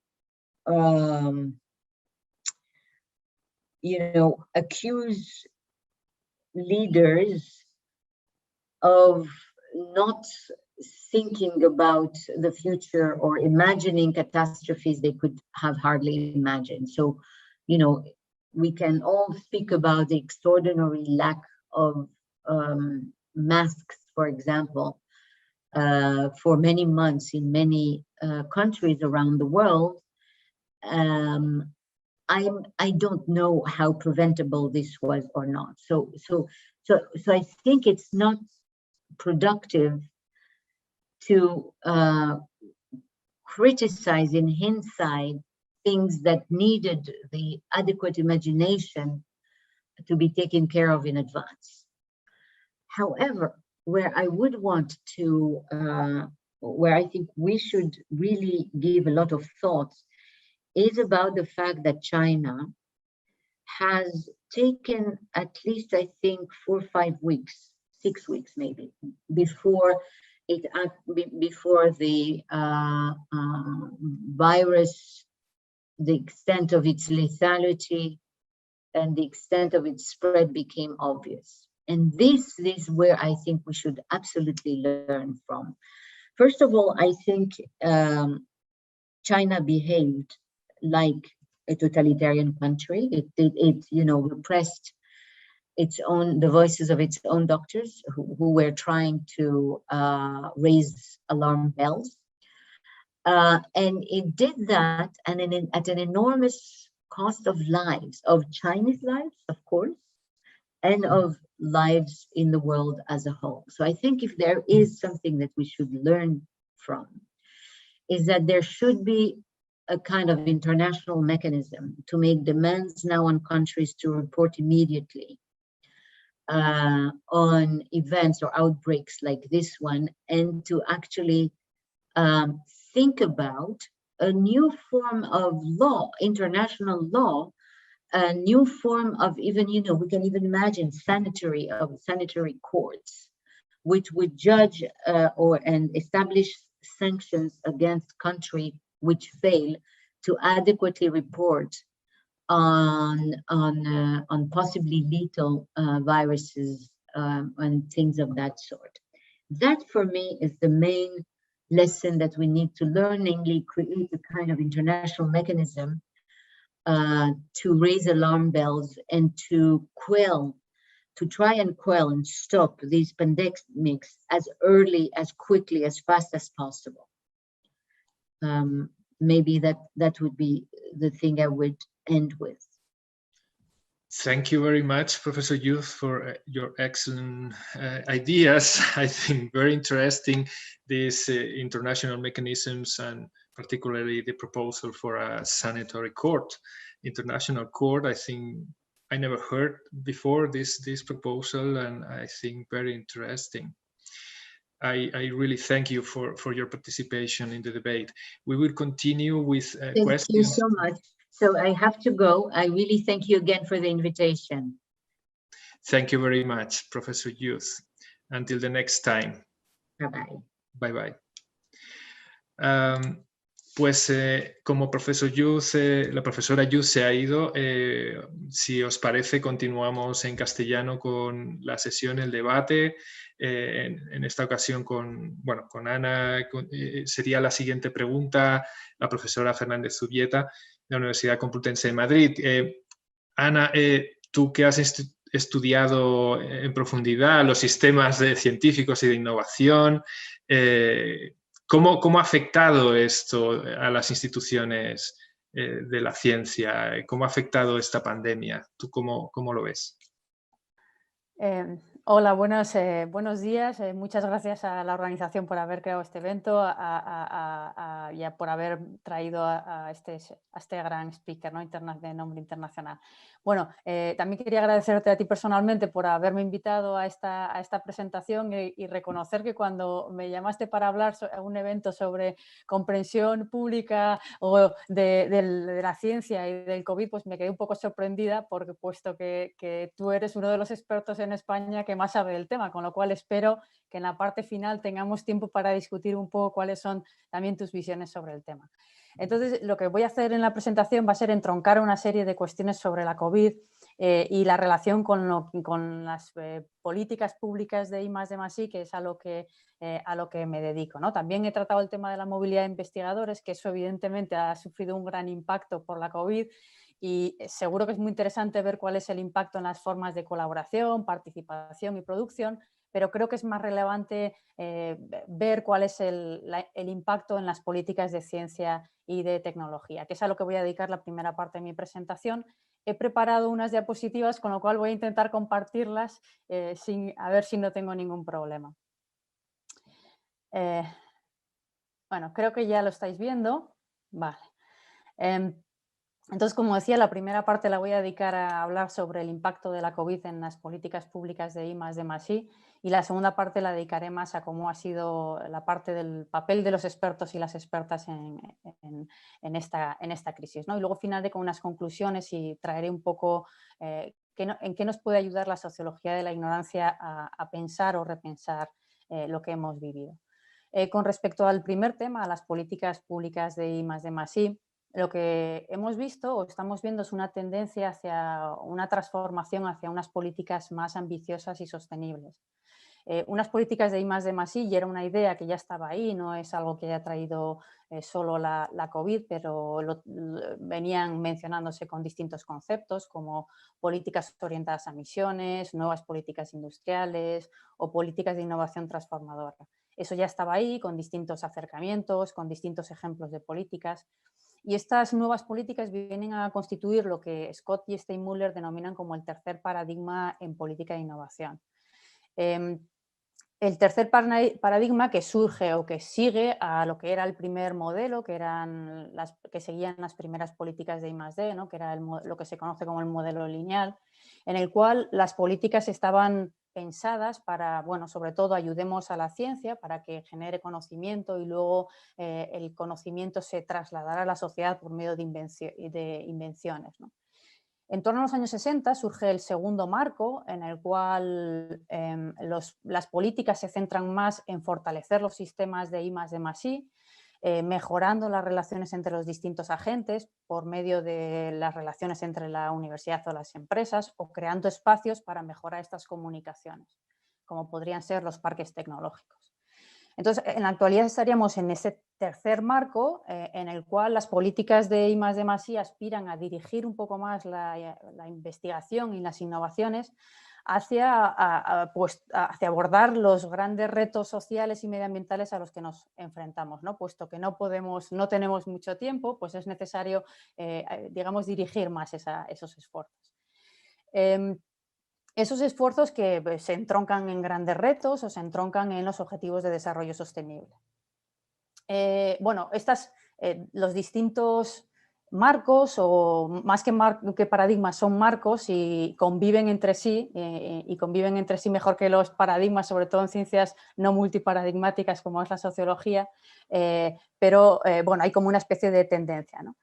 accuse leaders of not thinking about the future or imagining catastrophes they could have hardly imagined. So, we can all speak about the extraordinary lack of masks, for example, for many months in many countries around the world. I don't know how preventable this was or not. So I think it's not productive to criticize in hindsight things that needed the adequate imagination to be taken care of in advance. However, where I would want to, where I think we should really give a lot of thought is about the fact that China has taken at least, I think, 4 or 5 weeks, 6 weeks maybe, before the virus, the extent of its lethality and the extent of its spread became obvious. And this is where I think we should absolutely learn from. First of all, I think China behaved like a totalitarian country. It repressed the voices of its own doctors who were trying to raise alarm bells. And it did that at an enormous cost of lives, of Chinese lives, of course, and of lives in the world as a whole. So I think if there is something that we should learn from, is that there should be a kind of international mechanism to make demands now on countries to report immediately on events or outbreaks like this one, and to actually think about a new form of law, international law, a new form of even, we can even imagine sanitary courts, which would judge and establish sanctions against countries which fail to adequately report on possibly lethal viruses and things of that sort. That for me is the main lesson that we need to learn, namely create a kind of international mechanism to raise alarm bells and to try and quell and stop these pandemics as early, as quickly, as fast as possible. Maybe that would be the thing I would end with. Thank you very much, Professor Youth, for your excellent ideas. I think very interesting, these international mechanisms, and particularly the proposal for a sanitary court, international court. I think I never heard before this proposal, and I think very interesting. I really thank you for your participation in the debate. We will continue with questions. Thank you so much. So I have to go. I really thank you again for the invitation. Thank you very much, Professor Youth. Until the next time. Bye-bye. Bye-bye. Pues como Professor Youth, la profesora Youth se ha ido. Si os parece, continuamos en castellano con la sesión, el debate. En esta ocasión con Ana, sería la siguiente pregunta, la profesora Fernández Zubieta, de la Universidad Complutense de Madrid. Ana, tú que has estudiado en profundidad los sistemas científicos y de innovación, ¿cómo ha afectado esto a las instituciones de la ciencia? ¿Cómo ha afectado esta pandemia? ¿Tú cómo lo ves? Hola, buenos días. Muchas gracias a la organización por haber creado este evento y por haber traído a este gran speaker, ¿no? De nombre internacional. Bueno, también quería agradecerte a ti personalmente por haberme invitado a esta presentación y reconocer que cuando me llamaste para hablar a un evento sobre comprensión pública o de la ciencia y del COVID, pues me quedé un poco sorprendida porque puesto que tú eres uno de los expertos en España que más sabe del tema, con lo cual espero que en la parte final tengamos tiempo para discutir un poco cuáles son también tus visiones sobre el tema. Entonces, lo que voy a hacer en la presentación va a ser entroncar una serie de cuestiones sobre la COVID y la relación con las políticas públicas de I+D+I, que es a lo que me dedico, ¿no? También he tratado el tema de la movilidad de investigadores, que eso evidentemente ha sufrido un gran impacto por la COVID, y seguro que es muy interesante ver cuál es el impacto en las formas de colaboración, participación y producción, pero creo que es más relevante ver cuál es el impacto en las políticas de ciencia y de tecnología, que es a lo que voy a dedicar la primera parte de mi presentación. He preparado unas diapositivas, con lo cual voy a intentar compartirlas a ver si no tengo ningún problema. Bueno, creo que ya lo estáis viendo. Vale. Entonces, como decía, la primera parte la voy a dedicar a hablar sobre el impacto de la COVID en las políticas públicas de I+D+I, y la segunda parte la dedicaré más a cómo ha sido la parte del papel de los expertos y las expertas en esta crisis, ¿no? Y luego finalizaré con unas conclusiones y traeré un poco en qué nos puede ayudar la sociología de la ignorancia a pensar o repensar lo que hemos vivido. Con respecto al primer tema, a las políticas públicas de I+D+I, lo que hemos visto o estamos viendo es una tendencia hacia una transformación hacia unas políticas más ambiciosas y sostenibles. Unas políticas de I+D+I era una idea que ya estaba ahí, no es algo que haya traído solo la COVID, pero venían mencionándose con distintos conceptos como políticas orientadas a misiones, nuevas políticas industriales o políticas de innovación transformadora. Eso ya estaba ahí con distintos acercamientos, con distintos ejemplos de políticas. Y estas nuevas políticas vienen a constituir lo que Scott y Steinmüller denominan como el tercer paradigma en política de innovación. El tercer paradigma que surge o que sigue a lo que era el primer modelo, que seguían las primeras políticas de I+D, ¿no? Que era lo que se conoce como el modelo lineal, en el cual las políticas estaban pensadas para, bueno, sobre todo ayudemos a la ciencia para que genere conocimiento y luego el conocimiento se trasladara a la sociedad por medio de invenciones, ¿no? En torno a los años 60 surge el segundo marco en el cual las políticas se centran más en fortalecer los sistemas de I+D+I, mejorando las relaciones entre los distintos agentes por medio de las relaciones entre la universidad o las empresas o creando espacios para mejorar estas comunicaciones, como podrían ser los parques tecnológicos. Entonces, en la actualidad estaríamos en ese tercer marco en el cual las políticas de I+D+I aspiran a dirigir un poco más la investigación y las innovaciones hacia abordar los grandes retos sociales y medioambientales a los que nos enfrentamos, ¿no? Puesto que no tenemos mucho tiempo, pues es necesario, digamos, dirigir más esos esfuerzos. Esos esfuerzos que se entroncan en grandes retos o se entroncan en los objetivos de desarrollo sostenible. Bueno, los distintos marcos, o más que paradigmas, son marcos y conviven entre sí, mejor que los paradigmas, sobre todo en ciencias no multiparadigmáticas como es la sociología, pero bueno, hay como una especie de tendencia, ¿no?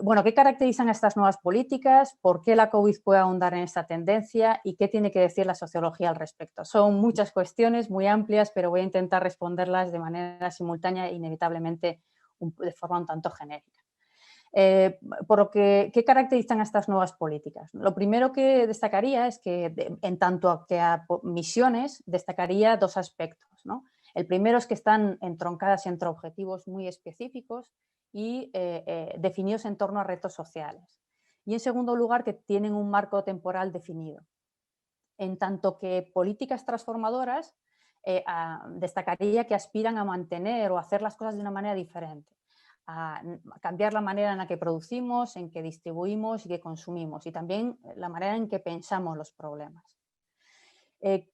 Bueno, ¿qué caracterizan a estas nuevas políticas? ¿Por qué la COVID puede ahondar en esta tendencia? ¿Y qué tiene que decir la sociología al respecto? Son muchas cuestiones muy amplias, pero voy a intentar responderlas de manera simultánea e inevitablemente de forma un tanto genérica. ¿Qué caracterizan a estas nuevas políticas? Lo primero que destacaría es que, en tanto a misiones, destacaría dos aspectos, ¿no? El primero es que están entroncadas entre objetivos muy específicos y definidos en torno a retos sociales. Y en segundo lugar, que tienen un marco temporal definido. En tanto que políticas transformadoras, destacaría que aspiran a mantener o hacer las cosas de una manera diferente, a cambiar la manera en la que producimos, en que distribuimos y que consumimos, y también la manera en que pensamos los problemas.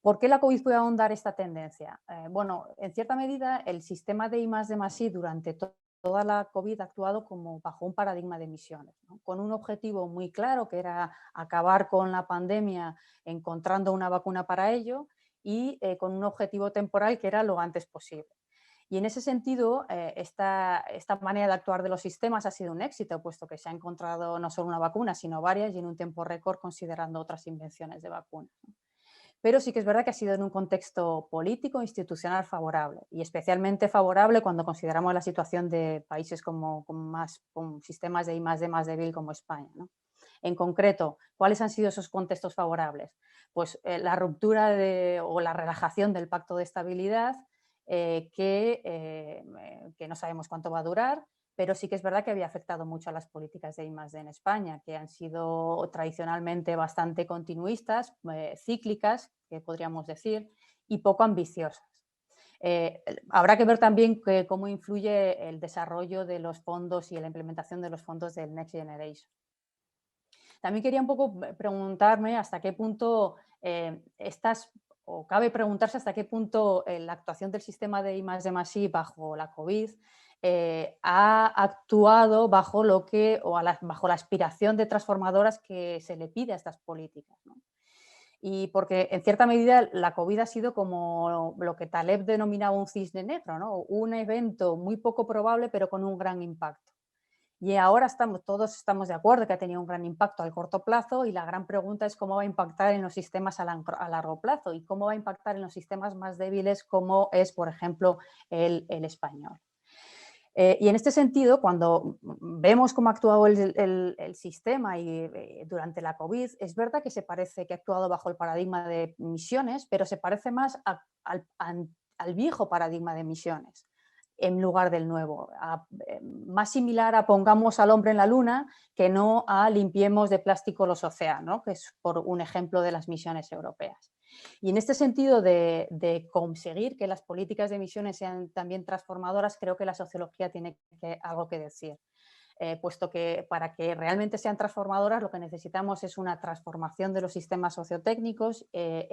¿Por qué la COVID puede ahondar esta tendencia? Bueno, en cierta medida el sistema de I+D+I durante toda la COVID ha actuado como bajo un paradigma de misiones, ¿no? Con un objetivo muy claro, que era acabar con la pandemia encontrando una vacuna para ello, y con un objetivo temporal que era lo antes posible. Y en ese sentido, esta manera de actuar de los sistemas ha sido un éxito, puesto que se ha encontrado no solo una vacuna, sino varias, y en un tiempo récord considerando otras invenciones de vacunas, ¿no? Pero sí que es verdad que ha sido en un contexto político e institucional favorable, y especialmente favorable cuando consideramos la situación de países con sistemas de I+D más débil como España, ¿no? En concreto, ¿cuáles han sido esos contextos favorables? Pues la ruptura o la relajación del Pacto de Estabilidad, que no sabemos cuánto va a durar, pero sí que es verdad que había afectado mucho a las políticas de I+D en España, que han sido tradicionalmente bastante continuistas, cíclicas, que podríamos decir, y poco ambiciosas. Habrá que ver también cómo influye el desarrollo de los fondos y la implementación de los fondos del Next Generation. También quería un poco preguntarme hasta qué punto o cabe preguntarse hasta qué punto la actuación del sistema de I+D+I bajo la COVID ha actuado bajo bajo la aspiración de transformadoras que se le pide a estas políticas, ¿no? Y porque en cierta medida la COVID ha sido como lo que Taleb denominaba un cisne negro, ¿no? Un evento muy poco probable pero con un gran impacto. Y ahora todos estamos de acuerdo que ha tenido un gran impacto al corto plazo, y la gran pregunta es cómo va a impactar en los sistemas a largo plazo y cómo va a impactar en los sistemas más débiles como es, por ejemplo, el español. Y en este sentido, cuando vemos cómo ha actuado el sistema durante la COVID, es verdad que se parece que ha actuado bajo el paradigma de misiones, pero se parece más al viejo paradigma de misiones en lugar del nuevo, más similar a pongamos al hombre en la luna que no a limpiemos de plástico los océanos, ¿no? Que es por un ejemplo de las misiones europeas. Y en este sentido de conseguir que las políticas de misiones sean también transformadoras, creo que la sociología tiene algo que decir. Puesto que para que realmente sean transformadoras lo que necesitamos es una transformación de los sistemas sociotécnicos y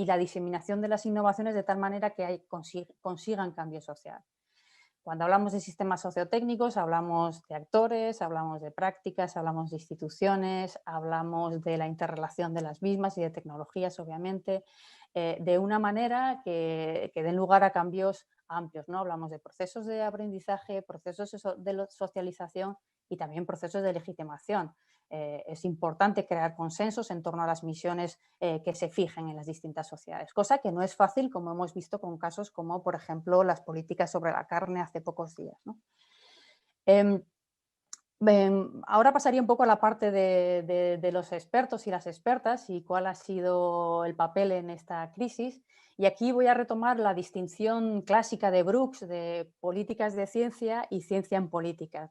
la diseminación de las innovaciones de tal manera que consigan cambio social. Cuando hablamos de sistemas sociotécnicos hablamos de actores, hablamos de prácticas, hablamos de instituciones, hablamos de la interrelación de las mismas y de tecnologías, obviamente, de una manera que den lugar a cambios amplios, ¿no? Hablamos de procesos de aprendizaje, procesos de socialización y también procesos de legitimación. Es importante crear consensos en torno a las misiones que se fijen en las distintas sociedades, cosa que no es fácil, como hemos visto con casos como, por ejemplo, las políticas sobre la carne hace pocos días, ¿no? Ahora pasaría un poco a la parte de los expertos y las expertas y cuál ha sido el papel en esta crisis. Y aquí voy a retomar la distinción clásica de Brooks de políticas de ciencia y ciencia en políticas.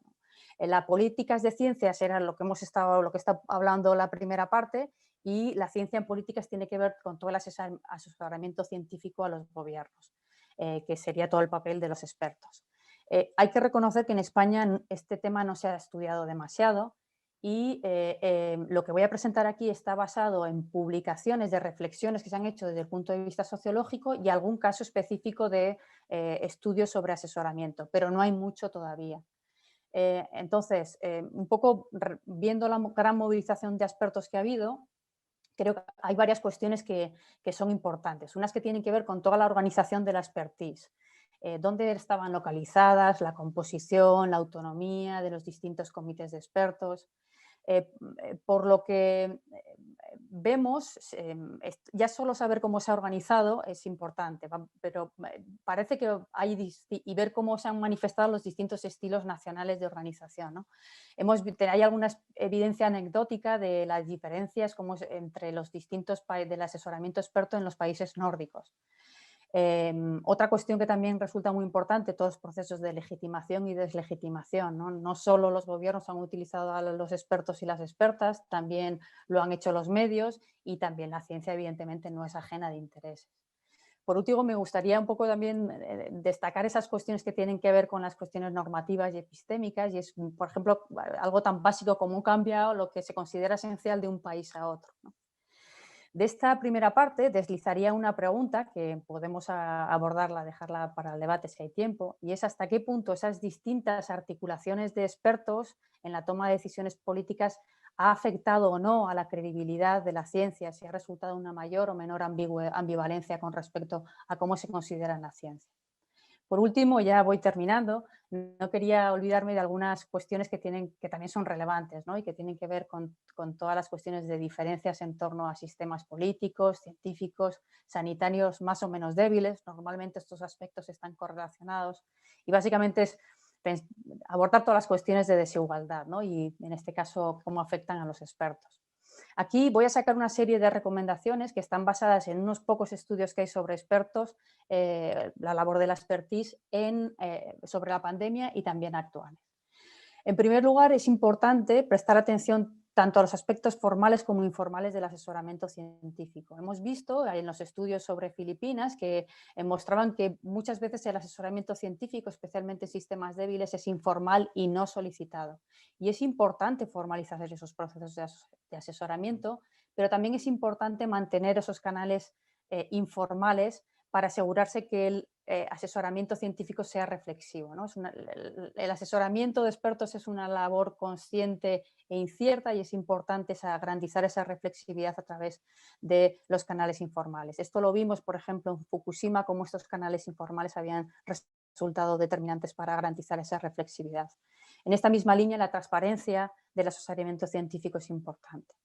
En las políticas de ciencias era lo que está hablando la primera parte, y la ciencia en políticas tiene que ver con todo el asesoramiento científico a los gobiernos, que sería todo el papel de los expertos. Hay que reconocer que en España este tema no se ha estudiado demasiado y lo que voy a presentar aquí está basado en publicaciones de reflexiones que se han hecho desde el punto de vista sociológico y algún caso específico de estudios sobre asesoramiento, pero no hay mucho todavía. Entonces, un poco viendo la gran movilización de expertos que ha habido, creo que hay varias cuestiones que son importantes. Unas que tienen que ver con toda la organización de la expertise. Dónde estaban localizadas, la composición, la autonomía de los distintos comités de expertos. Por lo que vemos, ya solo saber cómo se ha organizado es importante, pero parece que y ver cómo se han manifestado los distintos estilos nacionales de organización, ¿no? Hay alguna evidencia anecdótica de las diferencias entre los distintos del asesoramiento experto en los países nórdicos. Otra cuestión que también resulta muy importante, todos los procesos de legitimación y deslegitimación, ¿no? No solo los gobiernos han utilizado a los expertos y las expertas, también lo han hecho los medios y también la ciencia evidentemente no es ajena de intereses. Por último, me gustaría un poco también destacar esas cuestiones que tienen que ver con las cuestiones normativas y epistémicas y es, por ejemplo, algo tan básico como cambia lo que se considera esencial de un país a otro, ¿no? De esta primera parte deslizaría una pregunta que podemos abordarla, dejarla para el debate si hay tiempo, y es hasta qué punto esas distintas articulaciones de expertos en la toma de decisiones políticas ha afectado o no a la credibilidad de la ciencia, si ha resultado una mayor o menor ambivalencia con respecto a cómo se considera la ciencia. Por último, ya voy terminando, no quería olvidarme de algunas cuestiones que también son relevantes, ¿no? Y que tienen que ver con todas las cuestiones de diferencias en torno a sistemas políticos, científicos, sanitarios más o menos débiles. Normalmente estos aspectos están correlacionados y básicamente es abordar todas las cuestiones de desigualdad, ¿no? Y en este caso cómo afectan a los expertos. Aquí voy a sacar una serie de recomendaciones que están basadas en unos pocos estudios que hay sobre expertos, la labor de la expertise sobre la pandemia y también actuales. En primer lugar, es importante prestar atención tanto a los aspectos formales como informales del asesoramiento científico. Hemos visto en los estudios sobre Filipinas que mostraban que muchas veces el asesoramiento científico, especialmente en sistemas débiles, es informal y no solicitado. Y es importante formalizar esos procesos de asesoramiento, pero también es importante mantener esos canales informales para asegurarse que el asesoramiento científico sea reflexivo, ¿no? El asesoramiento de expertos es una labor consciente e incierta y es importante garantizar esa reflexividad a través de los canales informales. Esto lo vimos, por ejemplo, en Fukushima, cómo estos canales informales habían resultado determinantes para garantizar esa reflexividad. En esta misma línea, la transparencia del asesoramiento científico es importante.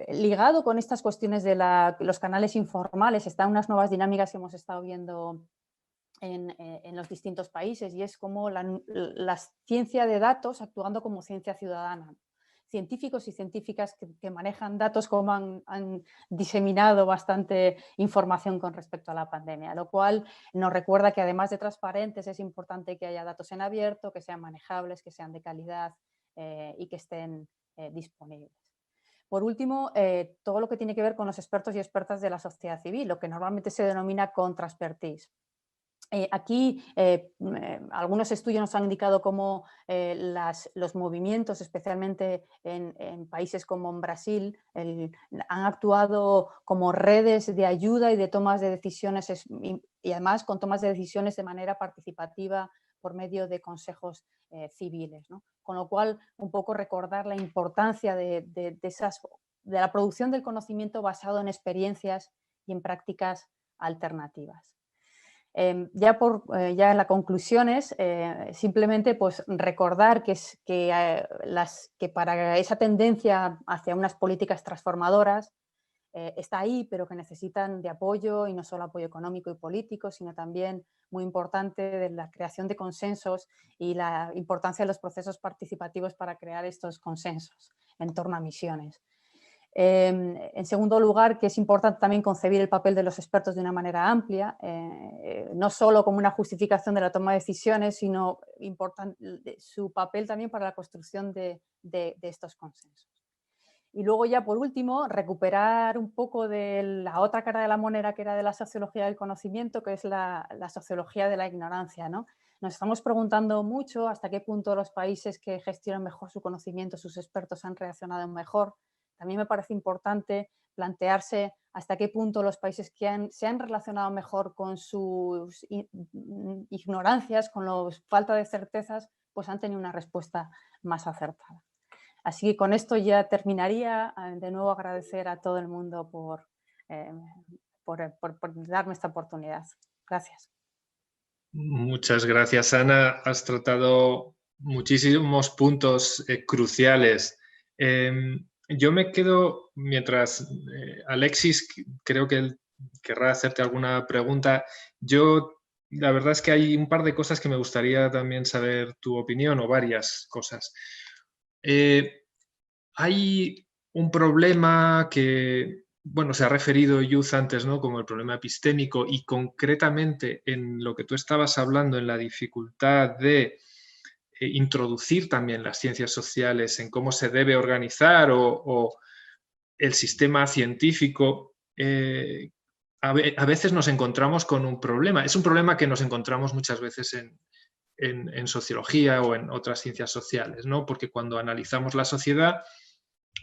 Ligado con estas cuestiones de los canales informales están unas nuevas dinámicas que hemos estado viendo en los distintos países, y es como la ciencia de datos actuando como ciencia ciudadana. Científicos y científicas que manejan datos como han diseminado bastante información con respecto a la pandemia, lo cual nos recuerda que además de transparentes es importante que haya datos en abierto, que sean manejables, que sean de calidad y que estén disponibles. Por último, todo lo que tiene que ver con los expertos y expertas de la sociedad civil, lo que normalmente se denomina contra-expertise. Aquí algunos estudios nos han indicado cómo los movimientos, especialmente en países como en Brasil, han actuado como redes de ayuda y de tomas de decisiones y además con tomas de decisiones de manera participativa por medio de consejos civiles, ¿no? Con lo cual, un poco recordar la importancia de la producción del conocimiento basado en experiencias y en prácticas alternativas. Ya en las conclusiones, simplemente pues recordar que para esa tendencia hacia unas políticas transformadoras está ahí, pero que necesitan de apoyo, y no solo apoyo económico y político, sino también, muy importante, de la creación de consensos y la importancia de los procesos participativos para crear estos consensos en torno a misiones. En segundo lugar, que es importante también concebir el papel de los expertos de una manera amplia, no solo como una justificación de la toma de decisiones, sino su papel también para la construcción de estos consensos. Y luego ya por último, recuperar un poco de la otra cara de la moneda, que era de la sociología del conocimiento, que es la sociología de la ignorancia, ¿no? Nos estamos preguntando mucho hasta qué punto los países que gestionan mejor su conocimiento, sus expertos, han reaccionado mejor. También me parece importante plantearse hasta qué punto los países que se han relacionado mejor con sus ignorancias, con la falta de certezas, pues han tenido una respuesta más acertada. Así que con esto ya terminaría. De nuevo agradecer a todo el mundo por darme esta oportunidad. Gracias. Muchas gracias, Ana. Has tratado muchísimos puntos cruciales. Yo me quedo, mientras Alexis, creo que él querrá hacerte alguna pregunta. La verdad es que hay un par de cosas que me gustaría también saber tu opinión, o varias cosas. Hay un problema que, bueno, se ha referido Yuz antes, ¿no? Como el problema epistémico, y concretamente en lo que tú estabas hablando, en la dificultad de introducir también las ciencias sociales en cómo se debe organizar o el sistema científico. A veces nos encontramos con un problema. Es un problema que nos encontramos muchas veces en sociología o en otras ciencias sociales, ¿no? Porque cuando analizamos la sociedad,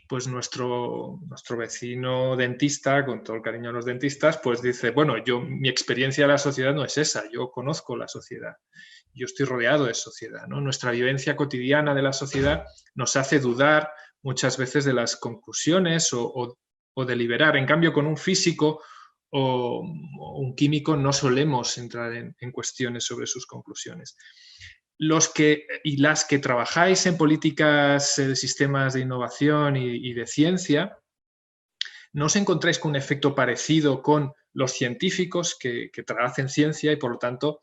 pues nuestro vecino dentista, con todo el cariño a los dentistas, pues dice, bueno, mi experiencia de la sociedad no es esa, yo conozco la sociedad, yo estoy rodeado de sociedad, ¿no? Nuestra vivencia cotidiana de la sociedad nos hace dudar muchas veces de las conclusiones o deliberar. En cambio, con un físico o un químico no solemos entrar en cuestiones sobre sus conclusiones. Los que y las que trabajáis en políticas de sistemas de innovación y de ciencia, ¿no os encontráis con un efecto parecido con los científicos que hacen ciencia y por lo tanto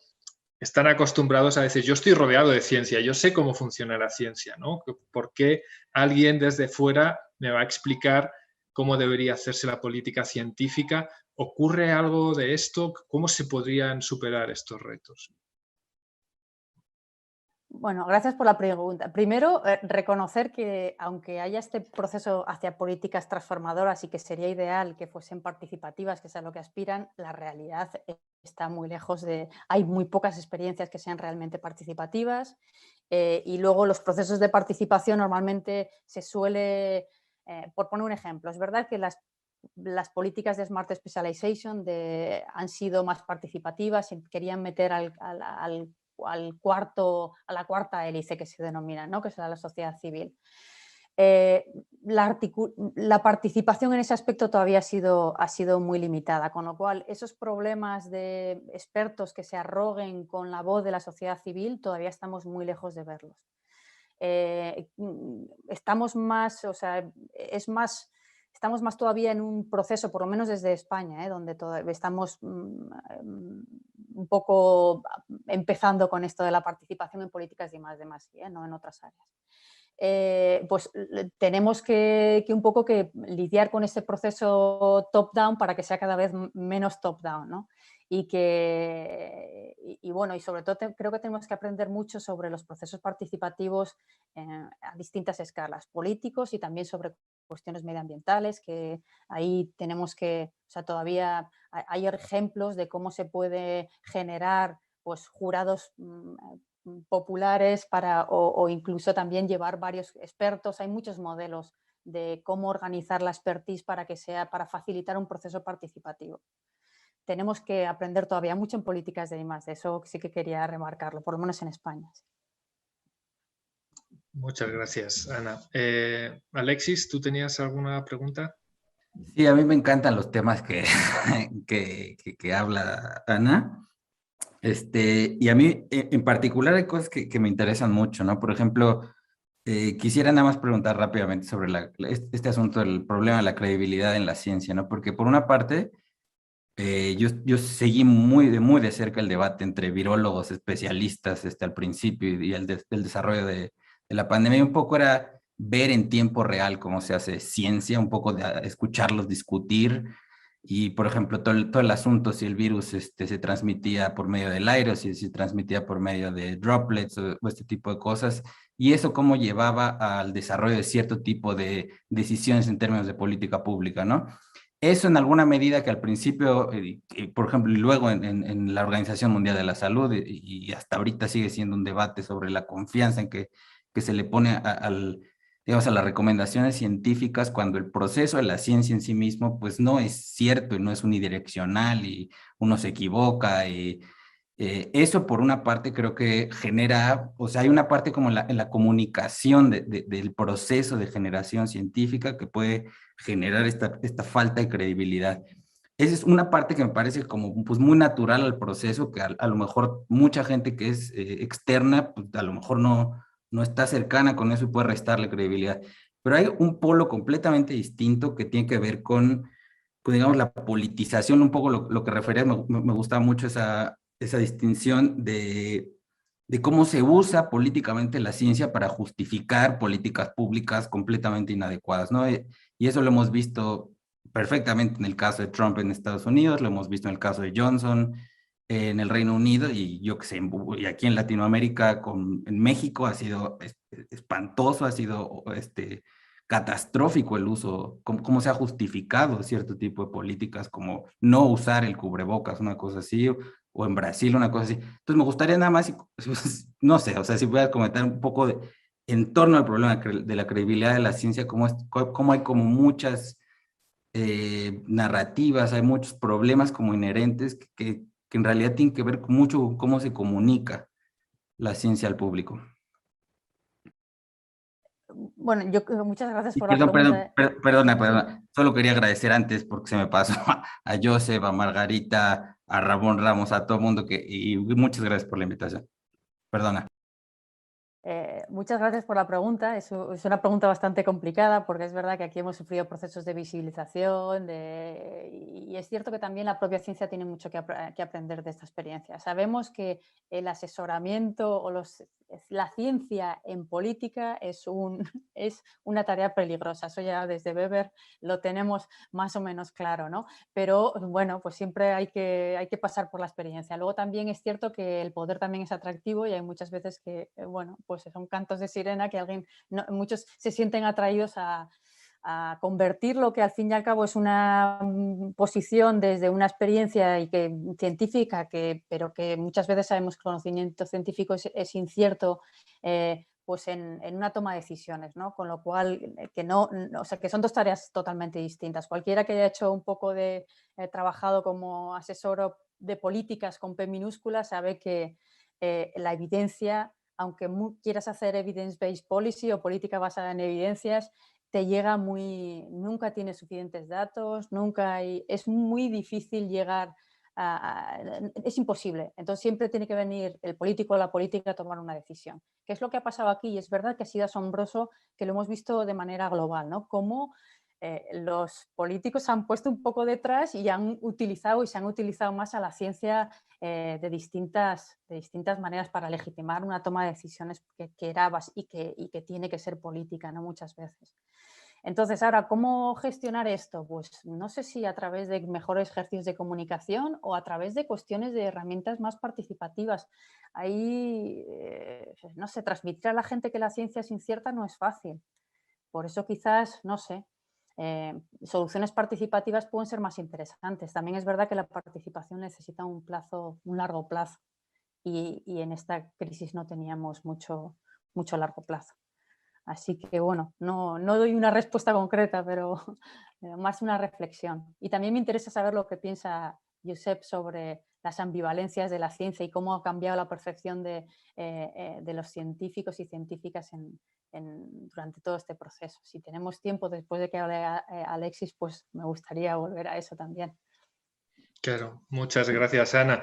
están acostumbrados a decir, yo estoy rodeado de ciencia, yo sé cómo funciona la ciencia, ¿no? ¿Por qué alguien desde fuera me va a explicar cómo debería hacerse la política científica? ¿Ocurre algo de esto? ¿Cómo se podrían superar estos retos? Bueno, gracias por la pregunta. Primero, reconocer que aunque haya este proceso hacia políticas transformadoras y que sería ideal que fuesen participativas, que es a lo que aspiran, la realidad está muy lejos hay muy pocas experiencias que sean realmente participativas, y luego los procesos de participación normalmente se suele, por poner un ejemplo, es verdad que las políticas de Smart Specialization han sido más participativas y querían meter a la cuarta hélice, que se denomina, ¿no? Que es la sociedad civil. La participación en ese aspecto todavía ha sido muy limitada, con lo cual esos problemas de expertos que se arroguen con la voz de la sociedad civil todavía estamos muy lejos de verlos. Estamos más todavía en un proceso, por lo menos desde España, donde estamos un poco empezando con esto de la participación en políticas de I+D+I, no en otras áreas. Pues tenemos que un poco que lidiar con este proceso top-down para que sea cada vez menos top-down, ¿no? Y bueno, y sobre todo creo que tenemos que aprender mucho sobre los procesos participativos a distintas escalas, políticos y también sobre cuestiones medioambientales, que ahí tenemos que, o sea, todavía hay ejemplos de cómo se puede generar pues jurados populares o incluso también llevar varios expertos. Hay muchos modelos de cómo organizar la expertise para que sea, para facilitar un proceso participativo. Tenemos que aprender todavía mucho en políticas de I+D, eso sí que quería remarcarlo, por lo menos en España. Muchas gracias, Ana. Alexis, ¿tú tenías alguna pregunta? Sí, a mí me encantan los temas que, que habla Ana. Y a mí en particular hay cosas que me interesan mucho, ¿no? Por ejemplo, quisiera nada más preguntar rápidamente sobre este asunto del problema de la credibilidad en la ciencia, ¿no? Porque por una parte, yo seguí muy de cerca el debate entre virólogos especialistas al principio y el desarrollo de la pandemia. Y un poco era ver en tiempo real cómo se hace ciencia, un poco de escucharlos discutir. Y, por ejemplo, todo el asunto, si el virus se transmitía por medio del aire o si se transmitía por medio de droplets o este tipo de cosas. Y eso cómo llevaba al desarrollo de cierto tipo de decisiones en términos de política pública, ¿no? Eso en alguna medida que al principio, por ejemplo, y luego en la Organización Mundial de la Salud, y hasta ahorita sigue siendo un debate sobre la confianza en que se le pone digamos, a las recomendaciones científicas cuando el proceso de la ciencia en sí mismo pues no es cierto y no es unidireccional y uno se equivoca y eso por una parte creo que genera, o sea, hay una parte como en la comunicación del proceso de generación científica que puede generar esta falta de credibilidad. Esa es una parte que me parece como pues muy natural al proceso, que a lo mejor mucha gente que es externa, pues a lo mejor no está cercana con eso y puede restarle credibilidad. Pero hay un polo completamente distinto que tiene que ver con digamos, la politización, un poco lo que refería, me gusta mucho esa distinción de cómo se usa políticamente la ciencia para justificar políticas públicas completamente inadecuadas, ¿no? Y eso lo hemos visto perfectamente en el caso de Trump en Estados Unidos, lo hemos visto en el caso de Johnson en el Reino Unido y yo que sé, y aquí en Latinoamérica, en México ha sido espantoso, ha sido catastrófico el uso, cómo se ha justificado cierto tipo de políticas como no usar el cubrebocas, una cosa así, o en Brasil una cosa así. Entonces me gustaría nada más, no sé, o sea, si voy a comentar un poco en torno al problema de la credibilidad de la ciencia, cómo hay como muchas narrativas, hay muchos problemas como inherentes que en realidad tienen que ver mucho con cómo se comunica la ciencia al público. Bueno, muchas gracias por Perdón, la pregunta. perdona. Solo quería agradecer antes porque se me pasó a Joseph, a Margarita, a Ramón Ramos, a todo el mundo y muchas gracias por la invitación. Perdona. Muchas gracias por la pregunta. Es una pregunta bastante complicada porque es verdad que aquí hemos sufrido procesos de visibilización y es cierto que también la propia ciencia tiene mucho que aprender de esta experiencia. Sabemos que el asesoramiento o la ciencia en política es una tarea peligrosa. Eso ya desde Weber lo tenemos más o menos claro, ¿no? Pero bueno, pues siempre hay que pasar por la experiencia. Luego también es cierto que el poder también es atractivo y hay muchas veces que, bueno, pues son cantos de sirena que muchos se sienten atraídos a convertir lo que al fin y al cabo es una posición desde una experiencia científica, pero que muchas veces sabemos que el conocimiento científico es incierto, pues en una toma de decisiones, ¿no? Con lo cual, o sea, que son dos tareas totalmente distintas. Cualquiera que haya hecho un poco trabajado como asesor de políticas con P minúscula sabe que la evidencia, aunque quieras hacer evidence-based policy o política basada en evidencias, te llega nunca tienes suficientes datos, es muy difícil llegar es imposible. Entonces siempre tiene que venir el político o la política a tomar una decisión. ¿Qué es lo que ha pasado aquí? Y es verdad que ha sido asombroso que lo hemos visto de manera global, ¿no? Cómo los políticos se han puesto un poco detrás y han utilizado y se han utilizado más a la ciencia de distintas maneras para legitimar una toma de decisiones y que tiene que ser política, ¿no? Muchas veces. Entonces, ahora, ¿cómo gestionar esto? Pues no sé si a través de mejores ejercicios de comunicación o a través de cuestiones de herramientas más participativas. Ahí, no sé, transmitir a la gente que la ciencia es incierta no es fácil. Por eso quizás, no sé, soluciones participativas pueden ser más interesantes. También es verdad que la participación necesita un largo plazo y en esta crisis no teníamos mucho largo plazo. Así que bueno, no doy una respuesta concreta, pero más una reflexión. Y también me interesa saber lo que piensa Josep sobre las ambivalencias de la ciencia y cómo ha cambiado la percepción de los científicos y científicas durante todo este proceso. Si tenemos tiempo después de que hable Alexis, pues me gustaría volver a eso también. Claro, muchas gracias, Ana.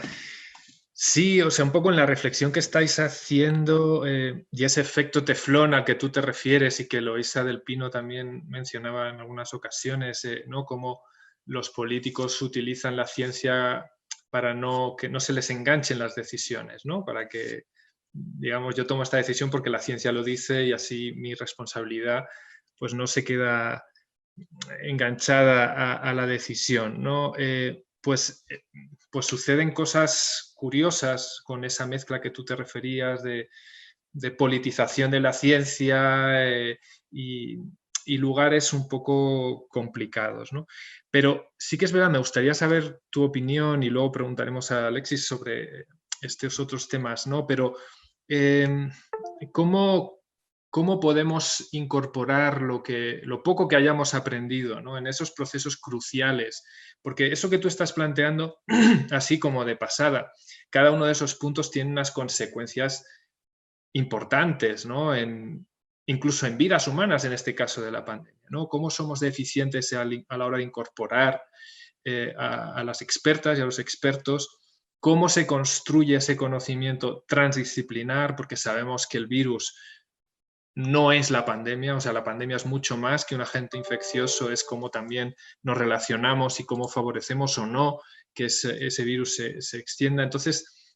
Sí, o sea, un poco en la reflexión que estáis haciendo y ese efecto teflón al que tú te refieres y que Loisa del Pino también mencionaba en algunas ocasiones, ¿no? Cómo los políticos utilizan la ciencia para que no se les enganchen las decisiones, ¿no? Para que, digamos, yo tomo esta decisión porque la ciencia lo dice y así mi responsabilidad pues no se queda enganchada a la decisión, ¿no? Pues suceden cosas curiosas con esa mezcla que tú te referías de politización de la ciencia y lugares un poco complicados, ¿no? Pero sí que es verdad, me gustaría saber tu opinión y luego preguntaremos a Alexis sobre estos otros temas, ¿no? Pero ¿cómo podemos incorporar lo poco que hayamos aprendido, ¿no? En esos procesos cruciales? Porque eso que tú estás planteando, así como de pasada, cada uno de esos puntos tiene unas consecuencias importantes, ¿no? Incluso en vidas humanas, en este caso de la pandemia, ¿no? ¿Cómo somos deficientes a la hora de incorporar a las expertas y a los expertos? ¿Cómo se construye ese conocimiento transdisciplinar? Porque sabemos que el virus no es la pandemia, o sea, la pandemia es mucho más que un agente infeccioso, es cómo también nos relacionamos y cómo favorecemos o no que ese virus se extienda. Entonces,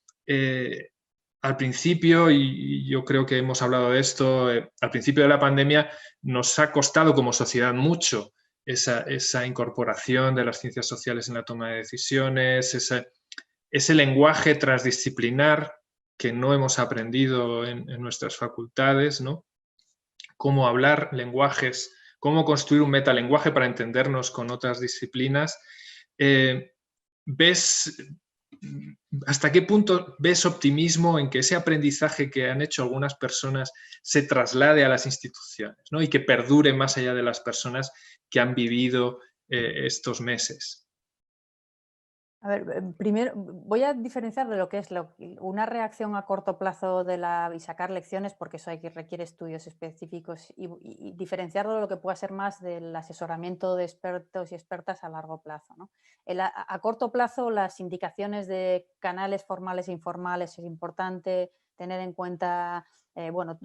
al principio, y yo creo que hemos hablado de esto, al principio de la pandemia nos ha costado como sociedad mucho esa incorporación de las ciencias sociales en la toma de decisiones, ese lenguaje transdisciplinar que no hemos aprendido en nuestras facultades, ¿no? Cómo hablar lenguajes, cómo construir un metalenguaje para entendernos con otras disciplinas. ¿Hasta qué punto ves optimismo en que ese aprendizaje que han hecho algunas personas se traslade a las instituciones, ¿no? Y que perdure más allá de las personas que han vivido estos meses? A ver, primero voy a diferenciar de lo que es una reacción a corto plazo y sacar lecciones, porque eso requiere estudios específicos, y diferenciarlo de lo que pueda ser más del asesoramiento de expertos y expertas a largo plazo, ¿no? A corto plazo, las indicaciones de canales formales e informales es importante tener en cuenta, bueno,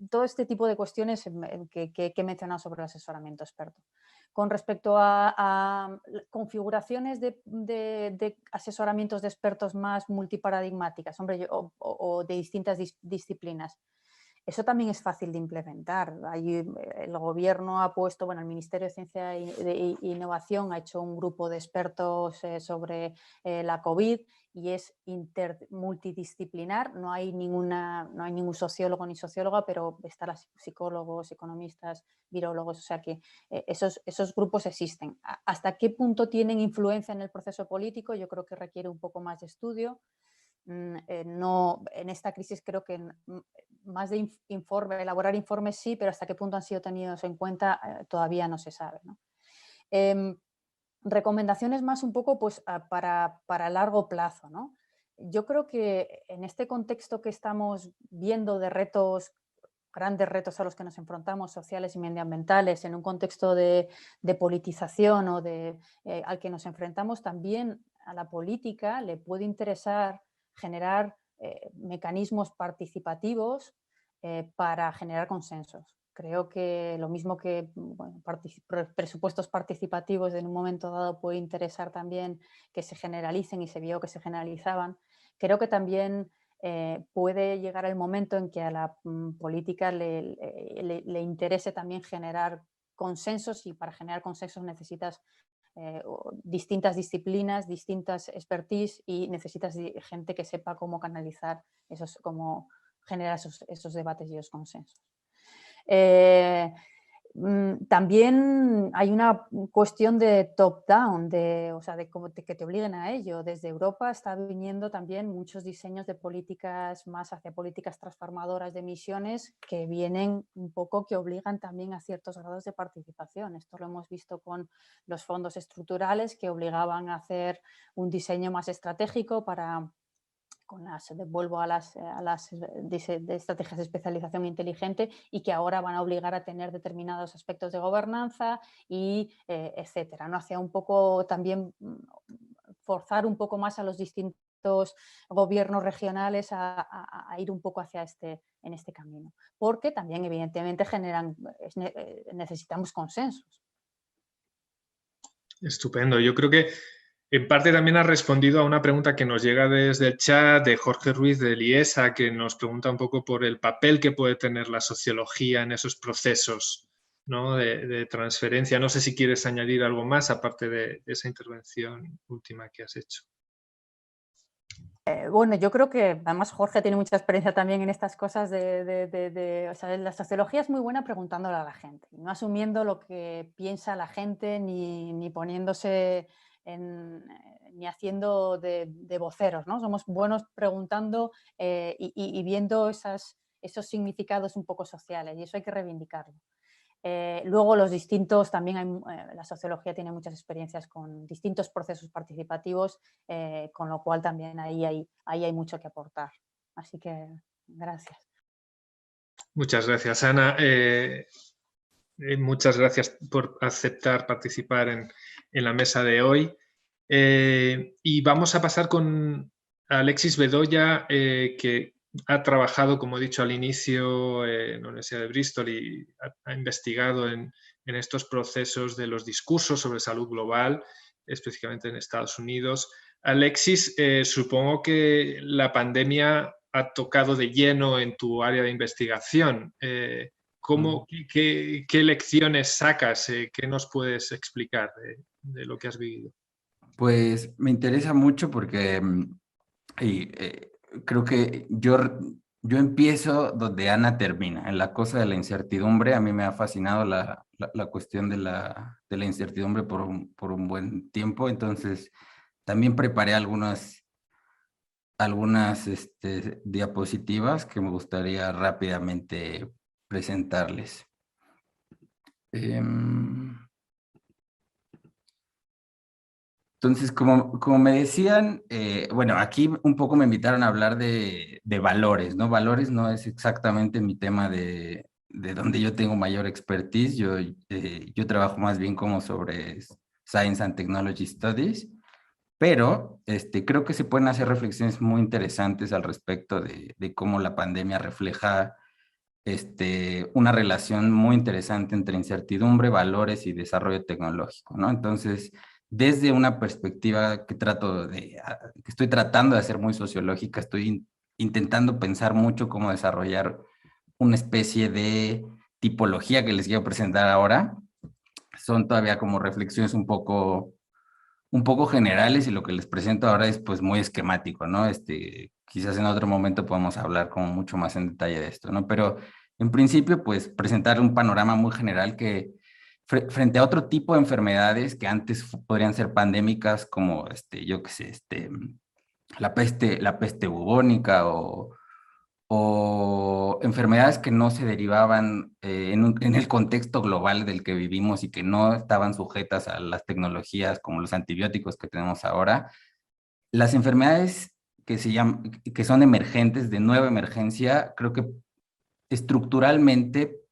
todo este tipo de cuestiones que he mencionado sobre el asesoramiento experto. Con respecto a configuraciones de asesoramientos de expertos más multiparadigmáticas, hombre, o de distintas disciplinas, eso también es fácil de implementar. Ahí el gobierno ha puesto, bueno, el Ministerio de Ciencia e Innovación ha hecho un grupo de expertos sobre la COVID y es multidisciplinar. No hay ningún sociólogo ni socióloga, pero están psicólogos, economistas, virólogos, o sea que esos grupos existen. ¿Hasta qué punto tienen influencia en el proceso político? Yo creo que requiere un poco más de estudio. No, en esta crisis creo que más de elaborar informes sí, pero hasta qué punto han sido tenidos en cuenta todavía no se sabe, ¿no? Recomendaciones más un poco pues, para largo plazo, ¿no? Yo creo que en este contexto que estamos viendo de retos, grandes retos a los que nos enfrentamos, sociales y medioambientales, en un contexto de politización o al que nos enfrentamos, también a la política le puede interesar generar mecanismos participativos para generar consensos. Creo que lo mismo que bueno, presupuestos participativos en un momento dado puede interesar también que se generalicen, y se vio que se generalizaban, creo que también puede llegar el momento en que a la política le interese también generar consensos, y para generar consensos necesitas distintas disciplinas, distintas expertise, y necesitas gente que sepa cómo canalizar cómo generar esos debates y esos consensos. También hay una cuestión de top-down, o sea, que te obliguen a ello. Desde Europa está viniendo también muchos diseños de políticas más hacia políticas transformadoras de emisiones, que vienen un poco, que obligan también a ciertos grados de participación. Esto lo hemos visto con los fondos estructurales, que obligaban a hacer un diseño más estratégico vuelvo a las de estrategias de especialización inteligente, y que ahora van a obligar a tener determinados aspectos de gobernanza y etcétera, ¿no? Hacia un poco también forzar un poco más a los distintos gobiernos regionales a ir un poco en este camino, porque también evidentemente necesitamos consensos. Estupendo. Yo creo que en parte también ha respondido a una pregunta que nos llega desde el chat de Jorge Ruiz de Liesa, que nos pregunta un poco por el papel que puede tener la sociología en esos procesos, ¿no?, de transferencia. No sé si quieres añadir algo más aparte de esa intervención última que has hecho. Bueno, yo creo que además Jorge tiene mucha experiencia también en estas cosas o sea, la sociología es muy buena preguntándole a la gente, no asumiendo lo que piensa la gente, ni poniéndose ni haciendo de voceros, ¿no? Somos buenos preguntando y viendo esos significados un poco sociales, y eso hay que reivindicarlo. Luego también la sociología tiene muchas experiencias con distintos procesos participativos, con lo cual también ahí hay mucho que aportar. Así que gracias. Muchas gracias, Ana. Muchas gracias por aceptar participar en la mesa de hoy. Y vamos a pasar con Alexis Bedoya, que ha trabajado, como he dicho al inicio, en la Universidad de Bristol, y ha investigado en estos procesos de los discursos sobre salud global, específicamente en Estados Unidos. Alexis, supongo que la pandemia ha tocado de lleno en tu área de investigación. ¿Qué lecciones sacas? ¿Qué nos puedes explicar de lo que has vivido? Pues me interesa mucho porque creo que yo empiezo donde Ana termina, en la cosa de la incertidumbre. A mí me ha fascinado la cuestión de la incertidumbre por un buen tiempo, entonces también preparé algunas diapositivas que me gustaría rápidamente presentarles. Entonces, como me decían, bueno, aquí un poco me invitaron a hablar de valores, ¿no? Valores no es exactamente mi tema de donde yo tengo mayor expertise. Yo trabajo más bien como sobre Science and Technology Studies, pero creo que se pueden hacer reflexiones muy interesantes al respecto de cómo la pandemia refleja una relación muy interesante entre incertidumbre, valores y desarrollo tecnológico, ¿no? Entonces, desde una perspectiva que estoy tratando de hacer muy sociológica, estoy intentando pensar mucho cómo desarrollar una especie de tipología que les quiero presentar ahora. Son todavía como reflexiones un poco generales, y lo que les presento ahora es pues muy esquemático, ¿no? Quizás en otro momento podamos hablar como mucho más en detalle de esto, ¿no? Pero en principio, pues presentar un panorama muy general que frente a otro tipo de enfermedades que antes podrían ser pandémicas, como yo qué sé, la peste bubónica o enfermedades que no se derivaban en el contexto global del que vivimos y que no estaban sujetas a las tecnologías como los antibióticos que tenemos ahora. Las enfermedades que son emergentes, de nueva emergencia, creo que estructuralmente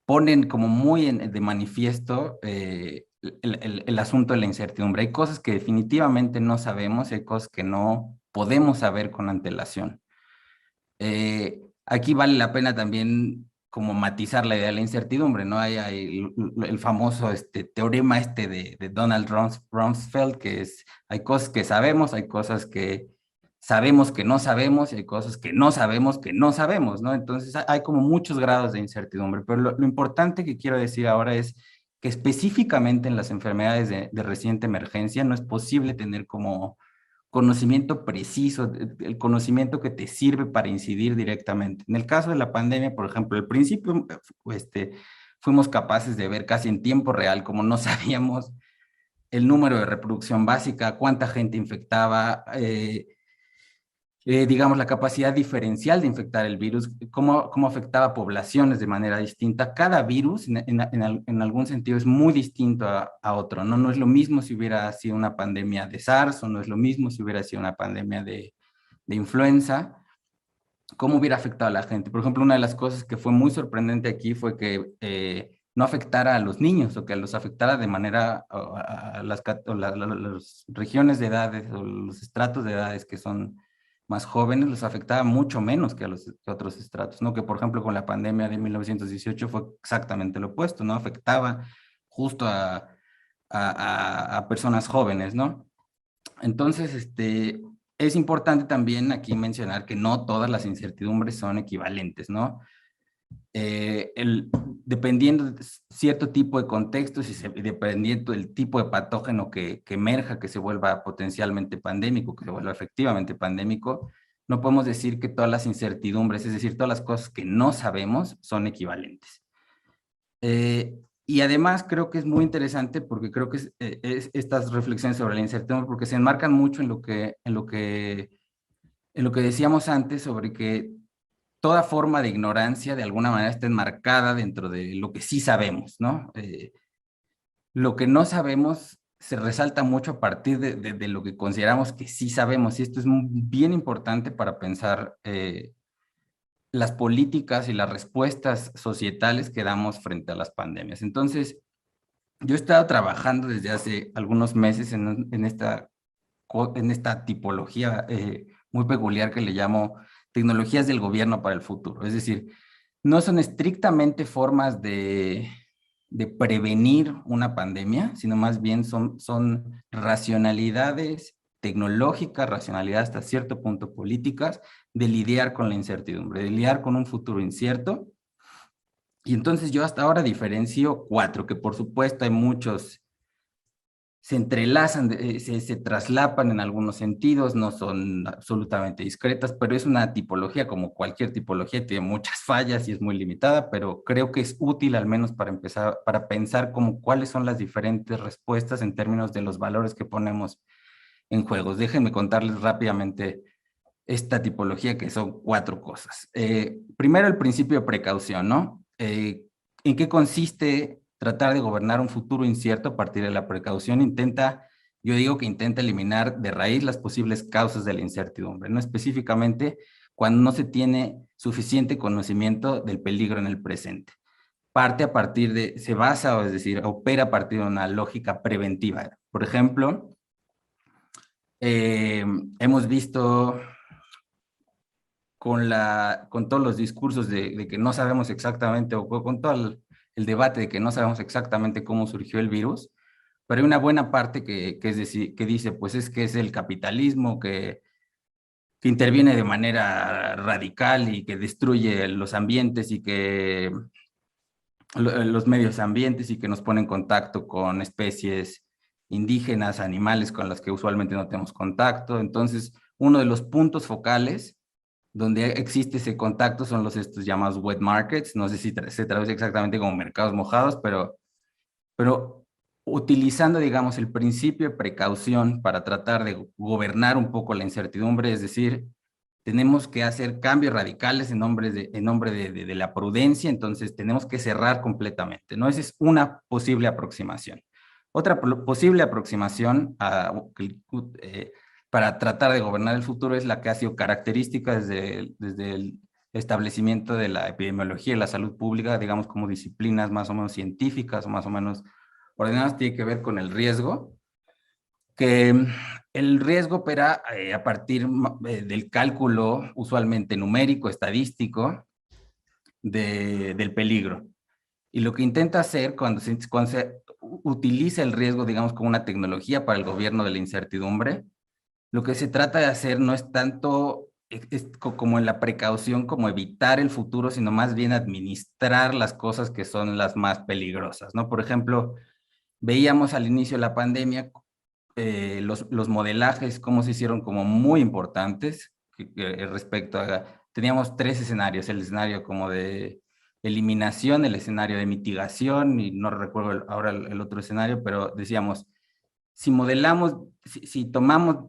ponen como muy de manifiesto el asunto de la incertidumbre. Hay cosas que definitivamente no sabemos, hay cosas que no podemos saber con antelación. aquí vale la pena también como matizar la idea de la incertidumbre, ¿no? Hay el famoso teorema de Donald Rumsfeld, que es, hay cosas que sabemos, hay cosas que sabemos que no sabemos, y hay cosas que no sabemos, ¿no? Entonces hay como muchos grados de incertidumbre, pero lo importante que quiero decir ahora es que específicamente en las enfermedades de reciente emergencia no es posible tener como conocimiento preciso, el conocimiento que te sirve para incidir directamente. En el caso de la pandemia, por ejemplo, al principio fuimos capaces de ver casi en tiempo real, como no sabíamos el número de reproducción básica, cuánta gente infectaba, digamos, la capacidad diferencial de infectar el virus, cómo afectaba a poblaciones de manera distinta. Cada virus, en algún sentido, es muy distinto a otro, ¿no? No es lo mismo si hubiera sido una pandemia de SARS, o no es lo mismo si hubiera sido una pandemia de influenza, cómo hubiera afectado a la gente. Por ejemplo, una de las cosas que fue muy sorprendente aquí fue que no afectara a los niños, o que los afectara de manera a las regiones de edades, o los estratos de edades que son más jóvenes, los afectaba mucho menos que a los otros estratos, ¿no? Que por ejemplo con la pandemia de 1918 fue exactamente lo opuesto, ¿no? Afectaba justo a personas jóvenes, ¿no? Entonces, es importante también aquí mencionar que no todas las incertidumbres son equivalentes, ¿no? Dependiendo de cierto tipo de contextos y dependiendo del tipo de patógeno que emerja, que se vuelva potencialmente pandémico, que se vuelva efectivamente pandémico, no podemos decir que todas las incertidumbres, es decir, todas las cosas que no sabemos, son equivalentes. Y además creo que es muy interesante porque creo que estas reflexiones sobre la incertidumbre, porque se enmarcan mucho en lo que decíamos antes sobre que toda forma de ignorancia de alguna manera está enmarcada dentro de lo que sí sabemos, ¿no? Lo que no sabemos se resalta mucho a partir de lo que consideramos que sí sabemos, y esto es bien importante para pensar las políticas y las respuestas societales que damos frente a las pandemias. Entonces, yo he estado trabajando desde hace algunos meses en esta tipología muy peculiar que le llamo tecnologías del gobierno para el futuro. Es decir, no son estrictamente formas de prevenir una pandemia, sino más bien son racionalidades tecnológicas, racionalidades hasta cierto punto políticas, de lidiar con la incertidumbre, de lidiar con un futuro incierto. Y entonces yo hasta ahora diferencio 4, que por supuesto hay muchos, se entrelazan, se traslapan en algunos sentidos, no son absolutamente discretas, pero es una tipología, como cualquier tipología, tiene muchas fallas y es muy limitada, pero creo que es útil al menos para empezar, para pensar como cuáles son las diferentes respuestas en términos de los valores que ponemos en juegos. Déjenme contarles rápidamente esta tipología, que son 4 cosas. Primero, el principio de precaución, ¿no? ¿En qué consiste tratar de gobernar un futuro incierto a partir de la precaución? Yo digo que intenta eliminar de raíz las posibles causas de la incertidumbre, ¿no? Específicamente cuando no se tiene suficiente conocimiento del peligro en el presente. Se basa, o es decir, opera a partir de una lógica preventiva. Por ejemplo, hemos visto con todos los discursos de que no sabemos exactamente, o con todo el debate de que no sabemos exactamente cómo surgió el virus, pero hay una buena parte que dice, pues es que es el capitalismo que interviene de manera radical y que destruye los ambientes y que los medios ambientes, y que nos pone en contacto con especies indígenas, animales con las que usualmente no tenemos contacto. Entonces, uno de los puntos focales donde existe ese contacto son estos llamados wet markets. No sé si se traduce exactamente como mercados mojados, pero utilizando, digamos, el principio de precaución para tratar de gobernar un poco la incertidumbre, es decir, tenemos que hacer cambios radicales en nombre de la prudencia, entonces tenemos que cerrar completamente, ¿no? Esa es una posible aproximación. Otra posible aproximación para tratar de gobernar el futuro es la que ha sido característica desde el establecimiento de la epidemiología y la salud pública, digamos, como disciplinas más o menos científicas o más o menos ordenadas, tiene que ver con el riesgo, que el riesgo opera a partir del cálculo usualmente numérico, estadístico, del peligro. Y lo que intenta hacer cuando se utiliza el riesgo, digamos, como una tecnología para el gobierno de la incertidumbre, lo que se trata de hacer no es tanto como en la precaución, como evitar el futuro, sino más bien administrar las cosas que son las más peligrosas, ¿no? Por ejemplo, veíamos al inicio de la pandemia los modelajes, cómo se hicieron como muy importantes respecto a... Teníamos 3 escenarios, el escenario como de eliminación, el escenario de mitigación, y no recuerdo ahora el otro escenario, pero decíamos, si modelamos, si tomamos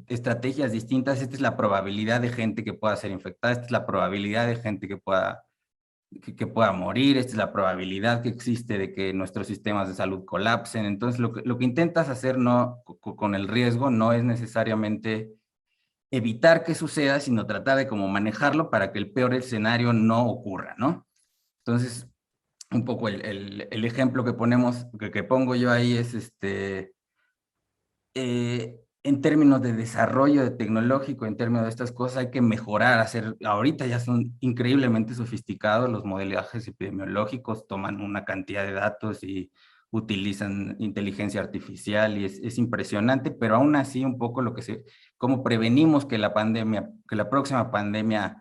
estrategias distintas, esta es la probabilidad de gente que pueda ser infectada, esta es la probabilidad de gente que pueda morir, esta es la probabilidad que existe de que nuestros sistemas de salud colapsen. Entonces, lo que intentas hacer con el riesgo no es necesariamente evitar que suceda, sino tratar de cómo manejarlo para que el peor escenario no ocurra, ¿no? Entonces, un poco el ejemplo que pongo yo ahí es en términos de desarrollo tecnológico, en términos de estas cosas, hay que mejorar, ahorita ya son increíblemente sofisticados los modelajes epidemiológicos, toman una cantidad de datos y utilizan inteligencia artificial y es impresionante, pero aún así un poco cómo prevenimos que la próxima pandemia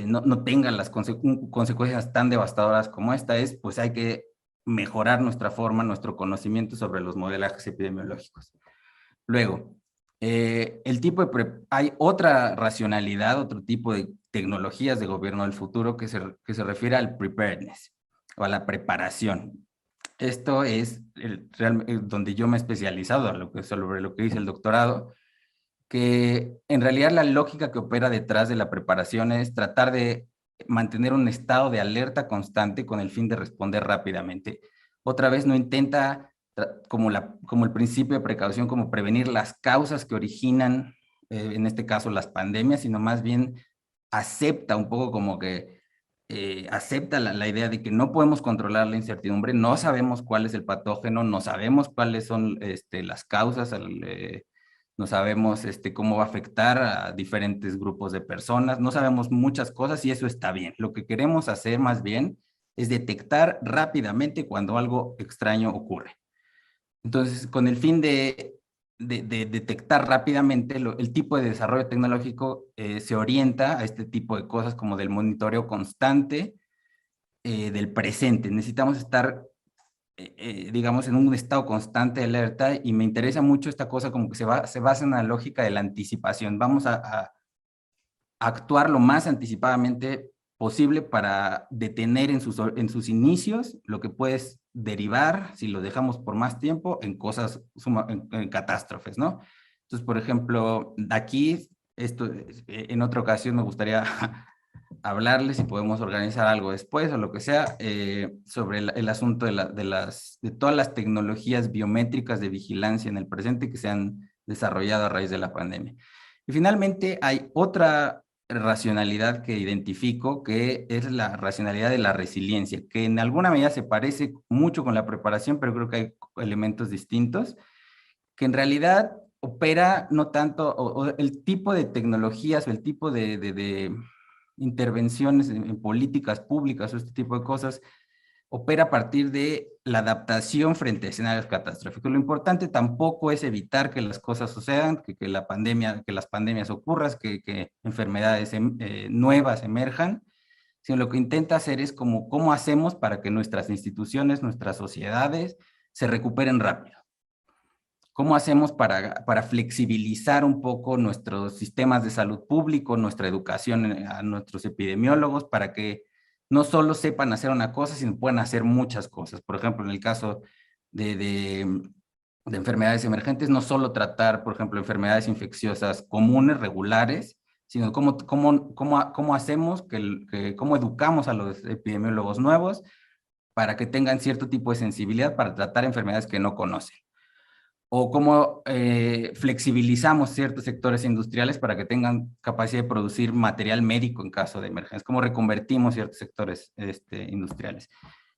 no tenga las consecuencias tan devastadoras como esta pues hay que mejorar nuestra forma, nuestro conocimiento sobre los modelajes epidemiológicos. Luego, hay otra racionalidad, otro tipo de tecnologías de gobierno del futuro que se refiere al preparedness o a la preparación. Esto es donde yo me he especializado, sobre lo que dice el doctorado, que en realidad la lógica que opera detrás de la preparación es tratar de mantener un estado de alerta constante con el fin de responder rápidamente. Otra vez no intenta, como el principio de precaución, como prevenir las causas que originan, en este caso las pandemias, sino más bien acepta un poco como que acepta la idea de que no podemos controlar la incertidumbre, no sabemos cuál es el patógeno, no sabemos cuáles son las causas, no sabemos cómo va a afectar a diferentes grupos de personas, no sabemos muchas cosas y eso está bien. Lo que queremos hacer más bien es detectar rápidamente cuando algo extraño ocurre. Entonces, con el fin de detectar rápidamente, el tipo de desarrollo tecnológico se orienta a este tipo de cosas como del monitoreo constante del presente. Necesitamos estar digamos, en un estado constante de alerta y me interesa mucho esta cosa como que se basa en la lógica de la anticipación. Vamos a actuar lo más anticipadamente posible para detener en sus inicios lo que puede derivar, si lo dejamos por más tiempo, en cosas, en catástrofes, ¿no? Entonces, por ejemplo, aquí, en otra ocasión me gustaría hablarles si podemos organizar algo después o lo que sea sobre el asunto de todas las tecnologías biométricas de vigilancia en el presente que se han desarrollado a raíz de la pandemia. Y finalmente hay otra racionalidad que identifico, que es la racionalidad de la resiliencia, que en alguna medida se parece mucho con la preparación, pero creo que hay elementos distintos, que en realidad opera no tanto, o el tipo de tecnologías o el tipo de intervenciones en políticas públicas o este tipo de cosas, opera a partir de la adaptación frente a escenarios catastróficos. Lo importante tampoco es evitar que las cosas sucedan, que las pandemias ocurran, que enfermedades nuevas emerjan, sino lo que intenta hacer es cómo hacemos para que nuestras instituciones, nuestras sociedades se recuperen rápido. ¿Cómo hacemos para flexibilizar un poco nuestros sistemas de salud público, nuestra educación a nuestros epidemiólogos, para que no solo sepan hacer una cosa, sino puedan hacer muchas cosas? Por ejemplo, en el caso de enfermedades emergentes, no solo tratar, por ejemplo, enfermedades infecciosas comunes, regulares, sino cómo hacemos, cómo educamos a los epidemiólogos nuevos para que tengan cierto tipo de sensibilidad para tratar enfermedades que no conocen. O cómo flexibilizamos ciertos sectores industriales para que tengan capacidad de producir material médico en caso de emergencia, cómo reconvertimos ciertos sectores industriales.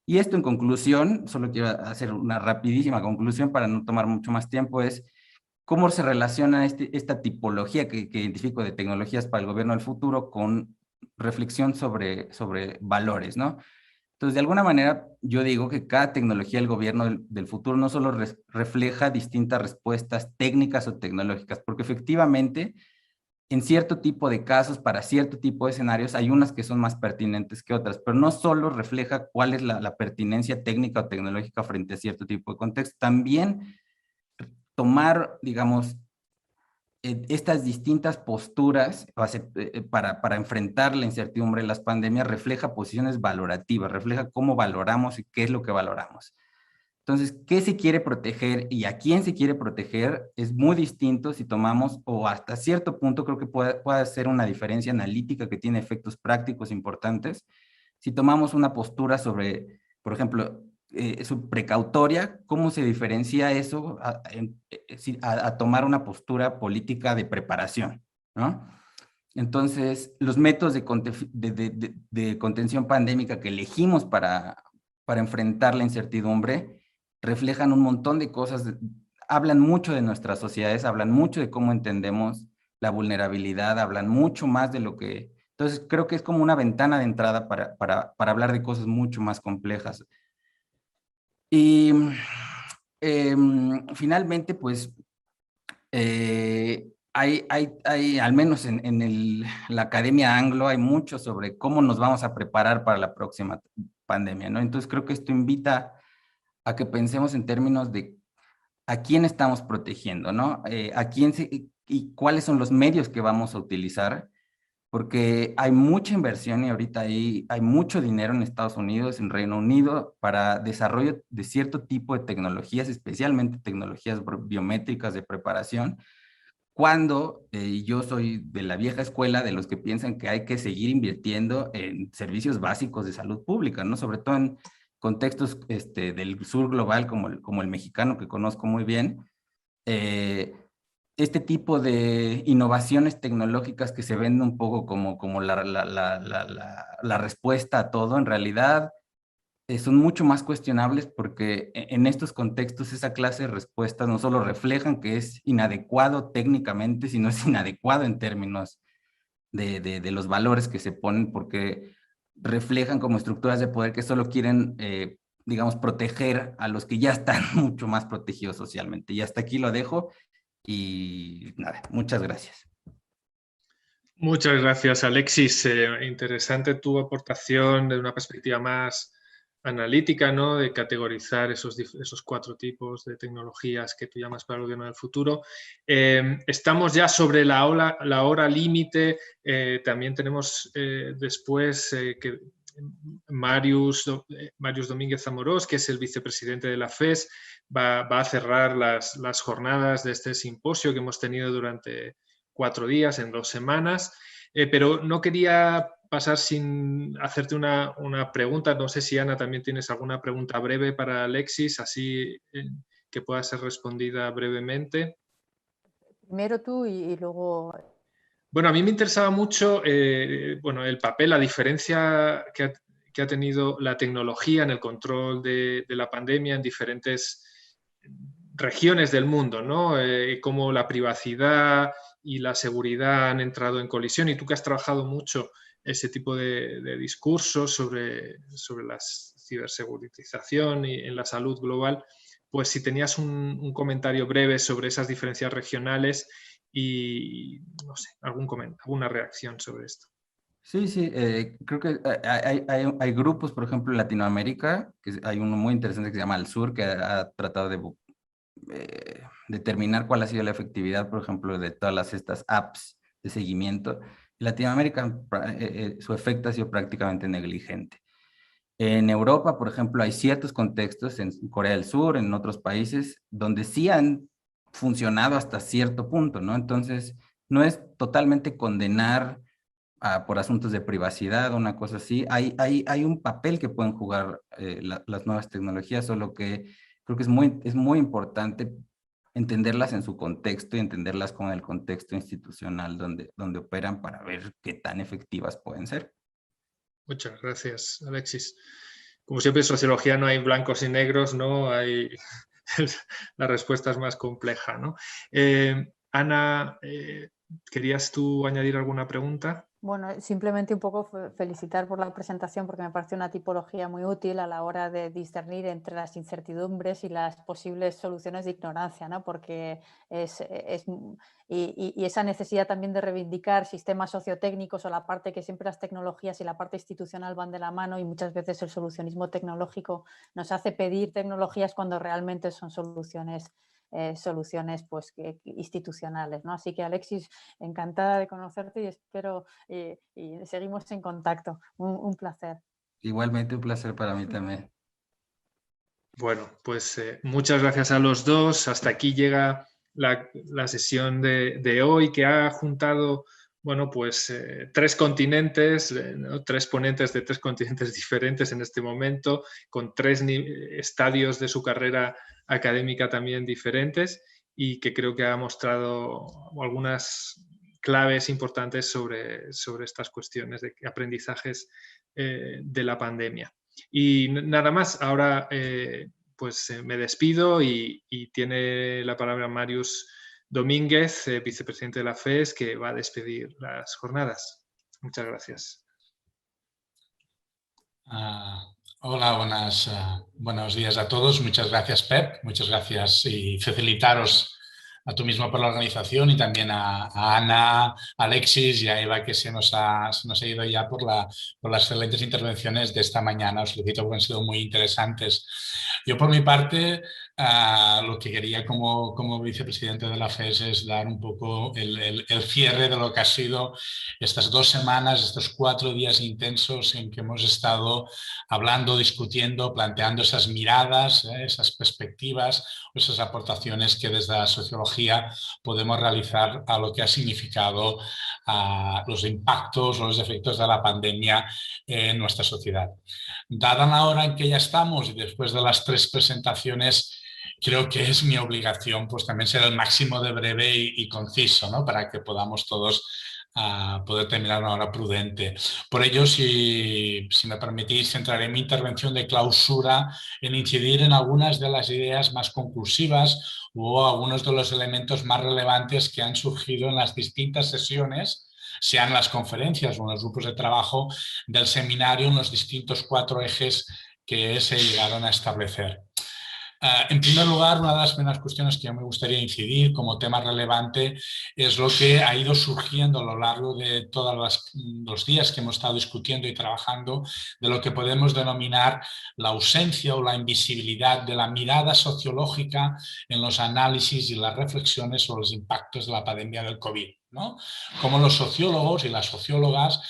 Y esto, en conclusión, solo quiero hacer una rapidísima conclusión para no tomar mucho más tiempo, es cómo se relaciona esta tipología que identifico de tecnologías para el gobierno del futuro con reflexión sobre valores, ¿no? Entonces, de alguna manera, yo digo que cada tecnología del gobierno del futuro no solo refleja distintas respuestas técnicas o tecnológicas, porque efectivamente, en cierto tipo de casos, para cierto tipo de escenarios, hay unas que son más pertinentes que otras, pero no solo refleja cuál es la pertinencia técnica o tecnológica frente a cierto tipo de contexto, también tomar, digamos, estas distintas posturas para enfrentar la incertidumbre de las pandemias refleja posiciones valorativas, refleja cómo valoramos y qué es lo que valoramos. Entonces, ¿qué se quiere proteger y a quién se quiere proteger? Es muy distinto si tomamos, o hasta cierto punto creo que puede ser una diferencia analítica que tiene efectos prácticos importantes. Si tomamos una postura sobre, por ejemplo, su precautoria, ¿cómo se diferencia eso a tomar una postura política de preparación, ¿no? Entonces, los métodos de contención pandémica que elegimos para enfrentar la incertidumbre reflejan un montón de cosas, hablan mucho de nuestras sociedades, hablan mucho de cómo entendemos la vulnerabilidad, hablan mucho más de lo que... Entonces, creo que es como una ventana de entrada para hablar de cosas mucho más complejas. Y finalmente, pues, al menos en la Academia Anglo, hay mucho sobre cómo nos vamos a preparar para la próxima pandemia, ¿no? Entonces, creo que esto invita a que pensemos en términos de a quién estamos protegiendo, ¿no? Y cuáles son los medios que vamos a utilizar, porque hay mucha inversión y ahorita hay mucho dinero en Estados Unidos, en Reino Unido, para desarrollo de cierto tipo de tecnologías, especialmente tecnologías biométricas de preparación, cuando yo soy de la vieja escuela de los que piensan que hay que seguir invirtiendo en servicios básicos de salud pública, ¿no? Sobre todo en contextos del sur global como el mexicano que conozco muy bien. Este tipo de innovaciones tecnológicas que se ven un poco como la respuesta a todo, en realidad son mucho más cuestionables porque en estos contextos esa clase de respuestas no solo reflejan que es inadecuado técnicamente, sino es inadecuado en términos de los valores que se ponen, porque reflejan como estructuras de poder que solo quieren, digamos, proteger a los que ya están mucho más protegidos socialmente. Y hasta aquí lo dejo y nada, muchas gracias. Muchas gracias, Alexis. Interesante tu aportación de una perspectiva más analítica, ¿no? De categorizar esos 4 tipos de tecnologías que tú llamas para el gobierno del futuro. Estamos ya sobre la hora límite. También tenemos después que Marius Domínguez Amorós, que es el vicepresidente de la FES, va a cerrar las jornadas de este simposio que hemos tenido durante 4 días, en 2 semanas, pero no quería pasar sin hacerte una pregunta. No sé si, Ana, también tienes alguna pregunta breve para Alexis, así que pueda ser respondida brevemente. Primero tú y luego... Bueno, a mí me interesaba mucho el papel, la diferencia que ha tenido la tecnología en el control de la pandemia en diferentes regiones del mundo, ¿no? Cómo la privacidad y la seguridad han entrado en colisión, y tú que has trabajado mucho ese tipo de discursos sobre la cibersegurización y en la salud global, pues si tenías un comentario breve sobre esas diferencias regionales y, no sé, alguna reacción sobre esto. Sí, creo que hay grupos, por ejemplo, en Latinoamérica, que hay uno muy interesante que se llama Al Sur, que ha tratado de determinar cuál ha sido la efectividad, por ejemplo, de todas estas apps de seguimiento. En Latinoamérica, su efecto ha sido prácticamente negligente. En Europa, por ejemplo, hay ciertos contextos, en Corea del Sur, en otros países, donde sí han funcionado hasta cierto punto, ¿no? Entonces, no es totalmente condenar por asuntos de privacidad o una cosa así. Hay un papel que pueden jugar las nuevas tecnologías, solo que creo que es muy importante entenderlas en su contexto y entenderlas con el contexto institucional donde operan para ver qué tan efectivas pueden ser. Muchas gracias, Alexis. Como siempre, en sociología no hay blancos y negros, ¿no? Hay la respuesta es más compleja, ¿no? Ana, ¿querías tú añadir alguna pregunta? Bueno, simplemente un poco felicitar por la presentación porque me parece una tipología muy útil a la hora de discernir entre las incertidumbres y las posibles soluciones de ignorancia, ¿no? Porque y esa necesidad también de reivindicar sistemas sociotécnicos o la parte que siempre las tecnologías y la parte institucional van de la mano y muchas veces el solucionismo tecnológico nos hace pedir tecnologías cuando realmente son soluciones pues, institucionales, ¿no? Así que Alexis, encantada de conocerte y espero y seguimos en contacto. Un placer. Igualmente un placer para mí también. Bueno, pues muchas gracias a los dos. Hasta aquí llega la sesión de hoy, que ha juntado, bueno, pues 3 continentes, ¿no? 3 ponentes de 3 continentes diferentes en este momento, con 3 estadios de su carrera académica también diferentes, y que creo que ha mostrado algunas claves importantes sobre estas cuestiones de aprendizajes de la pandemia. Y nada más, ahora pues me despido y tiene la palabra Marius Domínguez, vicepresidente de la FES, que va a despedir las jornadas. Muchas gracias. Hola, buenos días a todos. Muchas gracias, Pep. Muchas gracias y felicitaros a tú mismo por la organización y también a Ana, a Alexis y a Eva, que se nos ha ido ya por las excelentes intervenciones de esta mañana. Os felicito porque han sido muy interesantes. Yo, por mi parte, lo que quería como vicepresidente de la FES es dar un poco el cierre de lo que ha sido estas 2 semanas, estos 4 días intensos en que hemos estado hablando, discutiendo, planteando esas miradas, esas perspectivas, esas aportaciones que desde la sociología podemos realizar a lo que ha significado los impactos o los efectos de la pandemia en nuestra sociedad. Dada la hora en que ya estamos y después de las 3 presentaciones, creo que es mi obligación pues también ser el máximo de breve y conciso, ¿no? Para que podamos todos poder terminar una hora prudente. Por ello, si me permitís, centraré mi intervención de clausura en incidir en algunas de las ideas más conclusivas o algunos de los elementos más relevantes que han surgido en las distintas sesiones, sean las conferencias o en los grupos de trabajo del seminario, en los distintos 4 ejes que se llegaron a establecer. En primer lugar, una de las primeras cuestiones que yo me gustaría incidir como tema relevante es lo que ha ido surgiendo a lo largo de todos los días que hemos estado discutiendo y trabajando de lo que podemos denominar la ausencia o la invisibilidad de la mirada sociológica en los análisis y las reflexiones sobre los impactos de la pandemia del COVID, ¿no? Como los sociólogos y las sociólogas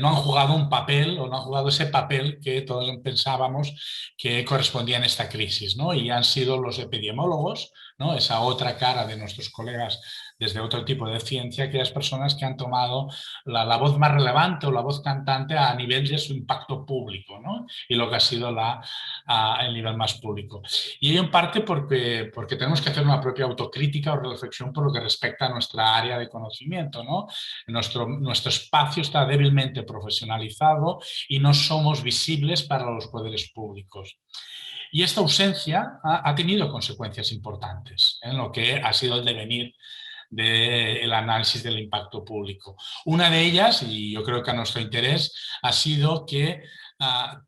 no han jugado un papel o no han jugado ese papel que todos pensábamos que correspondía en esta crisis, ¿no? Y han sido los epidemiólogos, ¿no? Esa otra cara de nuestros colegas desde otro tipo de ciencia, aquellas personas que han tomado la voz más relevante o la voz cantante a nivel de su impacto público, ¿no? Y lo que ha sido el nivel más público. Y ello en parte porque tenemos que hacer una propia autocrítica o reflexión por lo que respecta a nuestra área de conocimiento, ¿no? Nuestro espacio está débilmente profesionalizado y no somos visibles para los poderes públicos. Y esta ausencia ha tenido consecuencias importantes en lo que ha sido el devenir del análisis del impacto público. Una de ellas, y yo creo que a nuestro interés, ha sido que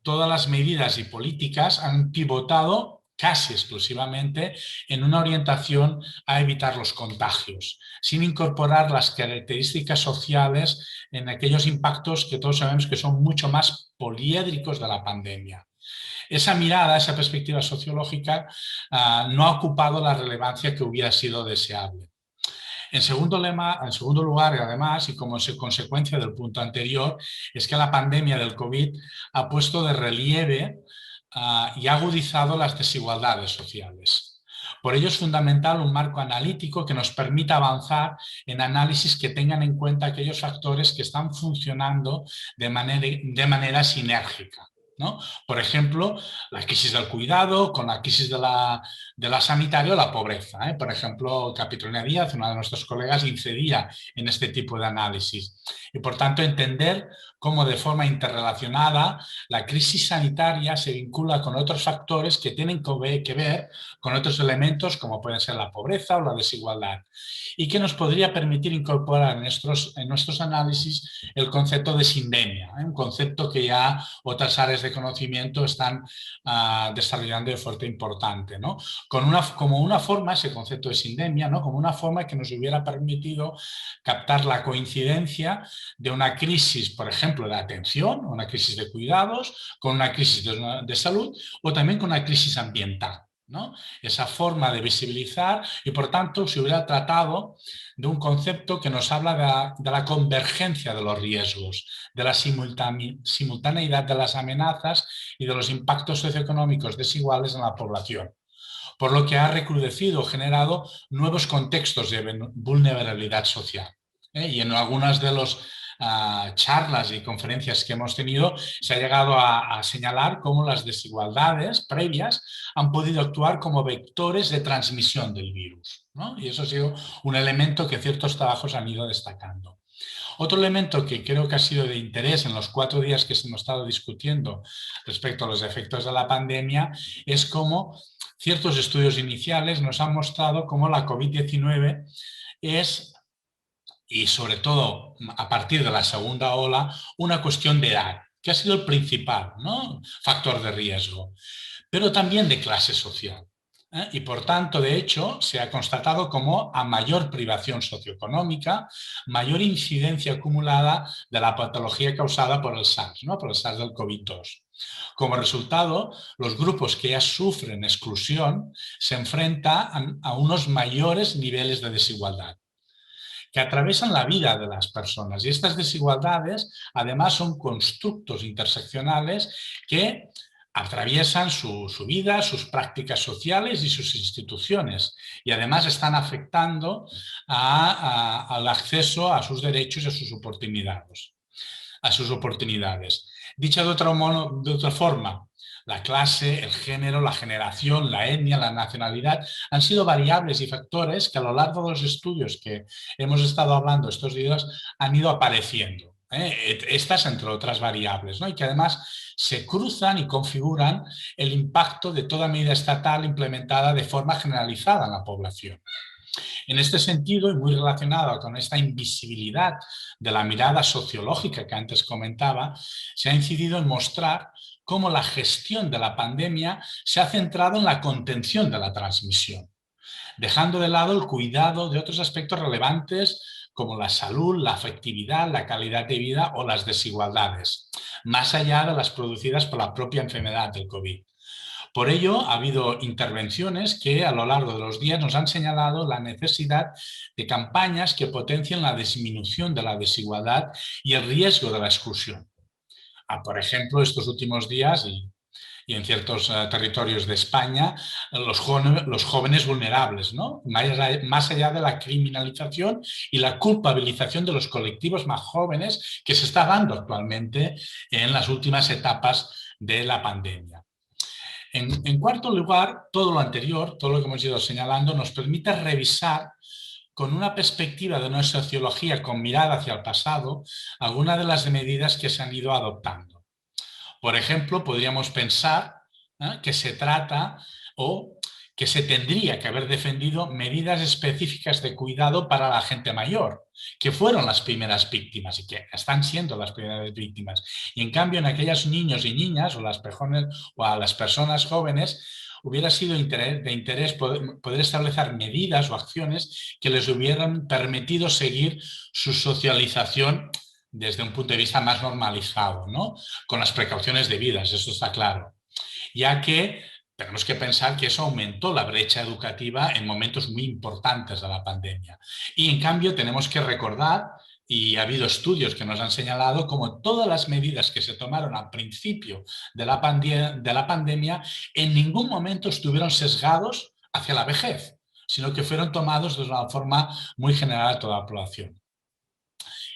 todas las medidas y políticas han pivotado casi exclusivamente en una orientación a evitar los contagios, sin incorporar las características sociales en aquellos impactos que todos sabemos que son mucho más poliédricos de la pandemia. Esa mirada, esa perspectiva sociológica no ha ocupado la relevancia que hubiera sido deseable. En segundo lugar, además, y como consecuencia del punto anterior, es que la pandemia del COVID ha puesto de relieve y ha agudizado las desigualdades sociales. Por ello es fundamental un marco analítico que nos permita avanzar en análisis que tengan en cuenta aquellos factores que están funcionando de manera sinérgica. ¿no? Por ejemplo, la crisis del cuidado con la crisis de la sanitaria o la pobreza, ¿eh? Por ejemplo, Capitolina Díaz, una de nuestros colegas, incidía en este tipo de análisis. Y por tanto, entender cómo de forma interrelacionada la crisis sanitaria se vincula con otros factores que tienen que ver con otros elementos como pueden ser la pobreza o la desigualdad, y que nos podría permitir incorporar en nuestros análisis el concepto de sindemia, ¿eh? Un concepto que ya otras áreas de conocimiento están desarrollando de fuerte importante, ¿no? Como una forma, ese concepto de sindemia, ¿no? Como una forma que nos hubiera permitido captar la coincidencia de una crisis, por ejemplo, de atención, una crisis de cuidados, con una crisis de salud o también con una crisis ambiental, ¿no? Esa forma de visibilizar y, por tanto, se hubiera tratado de un concepto que nos habla de la convergencia de los riesgos, de la simultaneidad de las amenazas y de los impactos socioeconómicos desiguales en la población, por lo que ha recrudecido o generado nuevos contextos de vulnerabilidad social. Y en algunas de las charlas y conferencias que hemos tenido se ha llegado a señalar cómo las desigualdades previas han podido actuar como vectores de transmisión del virus, ¿no? Y eso ha sido un elemento que ciertos trabajos han ido destacando. Otro elemento que creo que ha sido de interés en los 4 días que hemos estado discutiendo respecto a los efectos de la pandemia es cómo ciertos estudios iniciales nos han mostrado cómo la COVID-19 es, y sobre todo a partir de la segunda ola, una cuestión de edad, que ha sido el principal, ¿no?, factor de riesgo, pero también de clase social. Y por tanto, de hecho, se ha constatado como a mayor privación socioeconómica, mayor incidencia acumulada de la patología causada por el SARS, ¿no?, por el SARS del COVID-2. Como resultado, los grupos que ya sufren exclusión se enfrentan a unos mayores niveles de desigualdad que atraviesan la vida de las personas. Y estas desigualdades, además, son constructos interseccionales que atraviesan su vida, sus prácticas sociales y sus instituciones, y además están afectando al acceso a sus derechos y a sus oportunidades. Dicha de otra forma, la clase, el género, la generación, la etnia, la nacionalidad han sido variables y factores que a lo largo de los estudios que hemos estado hablando estos días han ido apareciendo. Estas entre otras variables, ¿no? Y que además se cruzan y configuran el impacto de toda medida estatal implementada de forma generalizada en la población. En este sentido, y muy relacionado con esta invisibilidad de la mirada sociológica que antes comentaba, se ha incidido en mostrar cómo la gestión de la pandemia se ha centrado en la contención de la transmisión, dejando de lado el cuidado de otros aspectos relevantes como la salud, la afectividad, la calidad de vida o las desigualdades, más allá de las producidas por la propia enfermedad del COVID. Por ello, ha habido intervenciones que a lo largo de los días nos han señalado la necesidad de campañas que potencien la disminución de la desigualdad y el riesgo de la exclusión. Por ejemplo, estos últimos días y en ciertos territorios de España, los jóvenes vulnerables, ¿no?, más allá de la criminalización y la culpabilización de los colectivos más jóvenes que se está dando actualmente en las últimas etapas de la pandemia. En cuarto lugar, todo lo anterior, todo lo que hemos ido señalando, nos permite revisar con una perspectiva de una sociología con mirada hacia el pasado algunas de las medidas que se han ido adoptando. Por ejemplo, podríamos pensar que se trata o que se tendría que haber defendido medidas específicas de cuidado para la gente mayor, que fueron las primeras víctimas y que están siendo las primeras víctimas. Y en cambio, en aquellos niños y niñas o a las personas jóvenes, hubiera sido de interés poder establecer medidas o acciones que les hubieran permitido seguir su socialización desde un punto de vista más normalizado, ¿no?, con las precauciones debidas, eso está claro, ya que tenemos que pensar que eso aumentó la brecha educativa en momentos muy importantes de la pandemia. Y en cambio tenemos que recordar, y ha habido estudios que nos han señalado, como todas las medidas que se tomaron al principio de la pandemia en ningún momento estuvieron sesgados hacia la vejez, sino que fueron tomados de una forma muy general a toda la población.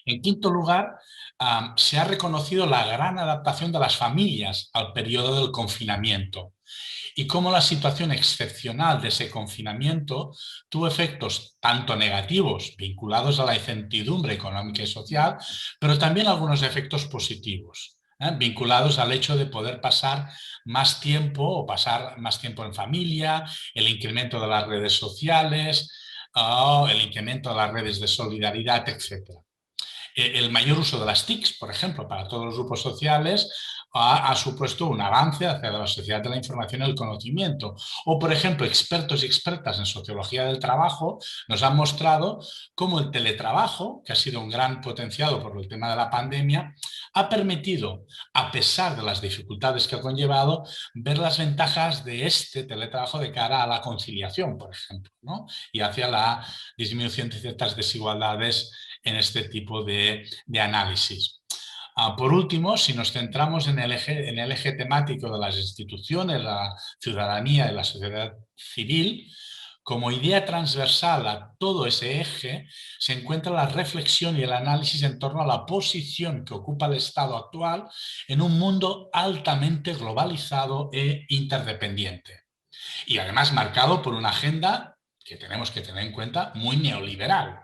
En quinto lugar, se ha reconocido la gran adaptación de las familias al periodo del confinamiento y cómo la situación excepcional de ese confinamiento tuvo efectos tanto negativos vinculados a la incertidumbre económica y social, pero también algunos efectos positivos, vinculados al hecho de poder pasar más tiempo o pasar más tiempo en familia, el incremento de las redes sociales, el incremento de las redes de solidaridad, etc. El mayor uso de las TICs, por ejemplo, para todos los grupos sociales, ha supuesto un avance hacia la sociedad de la información y el conocimiento. O, por ejemplo, expertos y expertas en sociología del trabajo nos han mostrado cómo el teletrabajo, que ha sido un gran potenciado por el tema de la pandemia, ha permitido, a pesar de las dificultades que ha conllevado, ver las ventajas de este teletrabajo de cara a la conciliación, por ejemplo, ¿no? Y hacia la disminución de ciertas desigualdades en este tipo de análisis. Por último, si nos centramos en el eje temático de las instituciones, la ciudadanía y la sociedad civil, como idea transversal a todo ese eje se encuentra la reflexión y el análisis en torno a la posición que ocupa el Estado actual en un mundo altamente globalizado e interdependiente. Y además marcado por una agenda que tenemos que tener en cuenta muy neoliberal,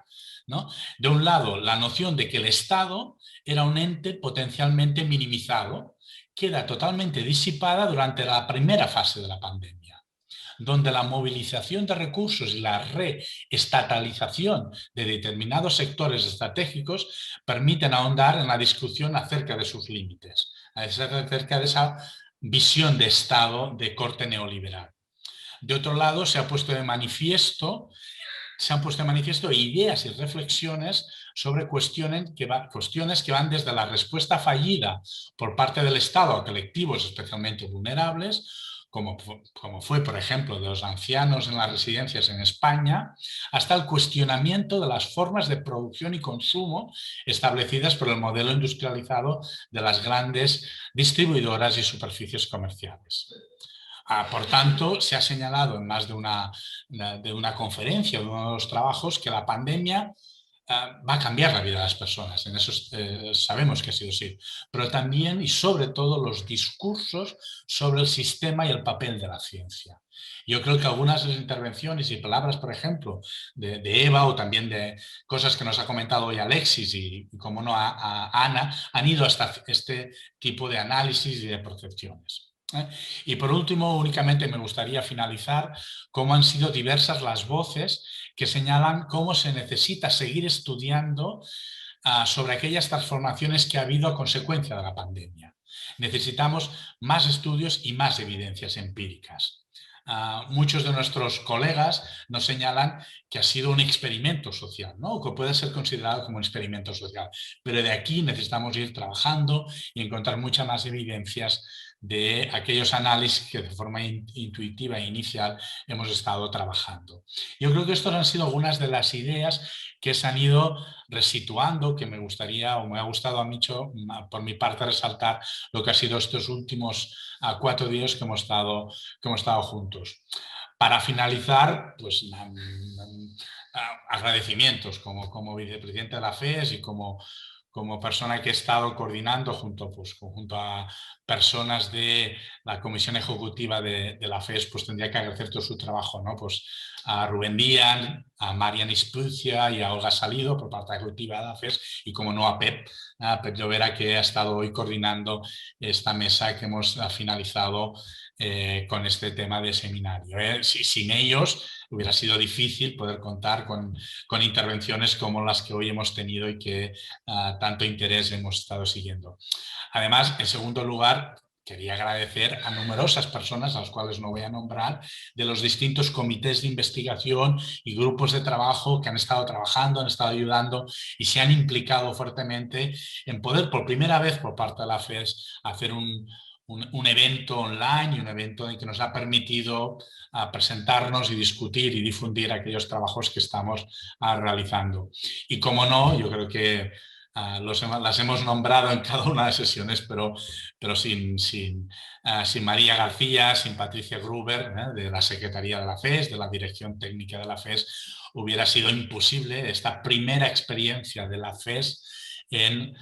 ¿no? De un lado, la noción de que el Estado era un ente potencialmente minimizado, queda totalmente disipada durante la primera fase de la pandemia, donde la movilización de recursos y la reestatalización de determinados sectores estratégicos permiten ahondar en la discusión acerca de sus límites, acerca de esa visión de Estado de corte neoliberal. De otro lado, se han puesto de manifiesto ideas y reflexiones sobre cuestiones que van desde la respuesta fallida por parte del Estado a colectivos especialmente vulnerables, como fue, por ejemplo, de los ancianos en las residencias en España, hasta el cuestionamiento de las formas de producción y consumo establecidas por el modelo industrializado de las grandes distribuidoras y superficies comerciales. Por tanto, se ha señalado en más de una conferencia, de uno de los trabajos, que la pandemia va a cambiar la vida de las personas. En eso sabemos que ha sido así. Pero también y sobre todo los discursos sobre el sistema y el papel de la ciencia. Yo creo que algunas de las intervenciones y palabras, por ejemplo, de Eva o también de cosas que nos ha comentado hoy Alexis y como no, a Ana, han ido hasta este tipo de análisis y de percepciones. Y por último, únicamente me gustaría finalizar cómo han sido diversas las voces que señalan cómo se necesita seguir estudiando sobre aquellas transformaciones que ha habido a consecuencia de la pandemia. Necesitamos más estudios y más evidencias empíricas. Muchos de nuestros colegas nos señalan que ha sido un experimento social, ¿no? Que puede ser considerado como un experimento social. Pero de aquí necesitamos ir trabajando y encontrar muchas más evidencias de aquellos análisis que de forma intuitiva e inicial hemos estado trabajando. Yo creo que estas han sido algunas de las ideas que se han ido resituando, que me gustaría o me ha gustado a mí por mi parte resaltar lo que ha sido estos últimos 4 días que hemos estado juntos. Para finalizar, pues agradecimientos como vicepresidente de la FES y como persona que he estado coordinando junto a personas de la comisión ejecutiva de la FES, pues tendría que agradecer todo su trabajo, ¿no? Pues a Rubén Díaz, a Marian Ispuzia y a Olga Salido por parte ejecutiva de la FES y como no a Pep Llovera, que ha estado hoy coordinando esta mesa que hemos finalizado con este tema de seminario. Sin ellos hubiera sido difícil poder contar con intervenciones como las que hoy hemos tenido y que tanto interés hemos estado siguiendo. Además, en segundo lugar, quería agradecer a numerosas personas, a las cuales no voy a nombrar, de los distintos comités de investigación y grupos de trabajo que han estado trabajando, han estado ayudando y se han implicado fuertemente en poder, por primera vez por parte de la FES, hacer un evento online y un evento en que nos ha permitido presentarnos y discutir y difundir aquellos trabajos que estamos realizando. Y como no, yo creo que las hemos nombrado en cada una de las sesiones, pero sin María García, sin Patricia Gruber, de la Secretaría de la FES, de la Dirección Técnica de la FES, hubiera sido imposible esta primera experiencia de la FES en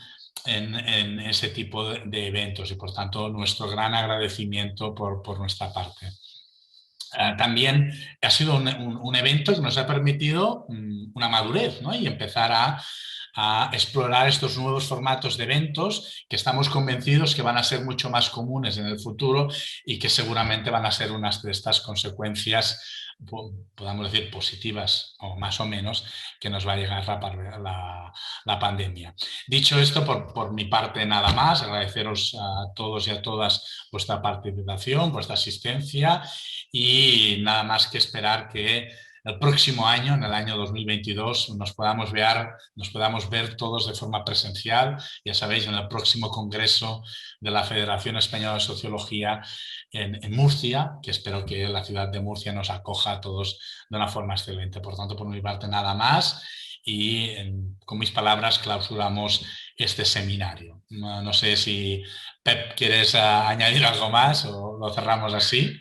en ese tipo de eventos y por tanto nuestro gran agradecimiento por nuestra parte. También ha sido un evento que nos ha permitido una madurez, ¿no? Y empezar a explorar estos nuevos formatos de eventos que estamos convencidos que van a ser mucho más comunes en el futuro y que seguramente van a ser unas de estas consecuencias, podamos decir, positivas o más o menos, que nos va a llegar la pandemia. Dicho esto, por mi parte nada más, agradeceros a todos y a todas vuestra participación, vuestra asistencia y nada más que esperar que el próximo año, en el año 2022, nos podamos ver todos de forma presencial. Ya sabéis, en el próximo congreso de la Federación Española de Sociología en Murcia, que espero que la ciudad de Murcia nos acoja a todos de una forma excelente. Por tanto, por mi parte, nada más. Y con mis palabras clausuramos este seminario. No sé si, Pep, ¿quieres añadir algo más o lo cerramos así?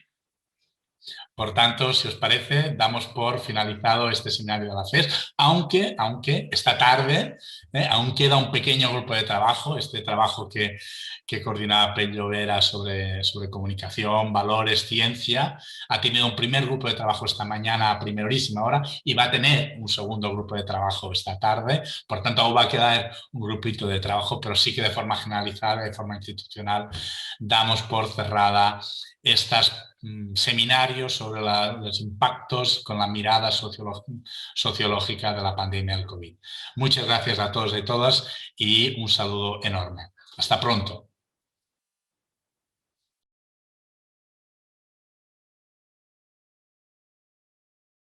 Por tanto, si os parece, damos por finalizado este seminario de la FES, aunque esta tarde aún queda un pequeño grupo de trabajo, este trabajo que coordinaba Pello Vera sobre comunicación, valores, ciencia. Ha tenido un primer grupo de trabajo esta mañana a primerísima hora y va a tener un segundo grupo de trabajo esta tarde. Por tanto, aún va a quedar un grupito de trabajo, pero sí que de forma generalizada, de forma institucional, damos por cerrada estos seminarios sobre los impactos con la mirada sociológica de la pandemia del COVID. Muchas gracias a todos y todas y un saludo enorme. Hasta pronto.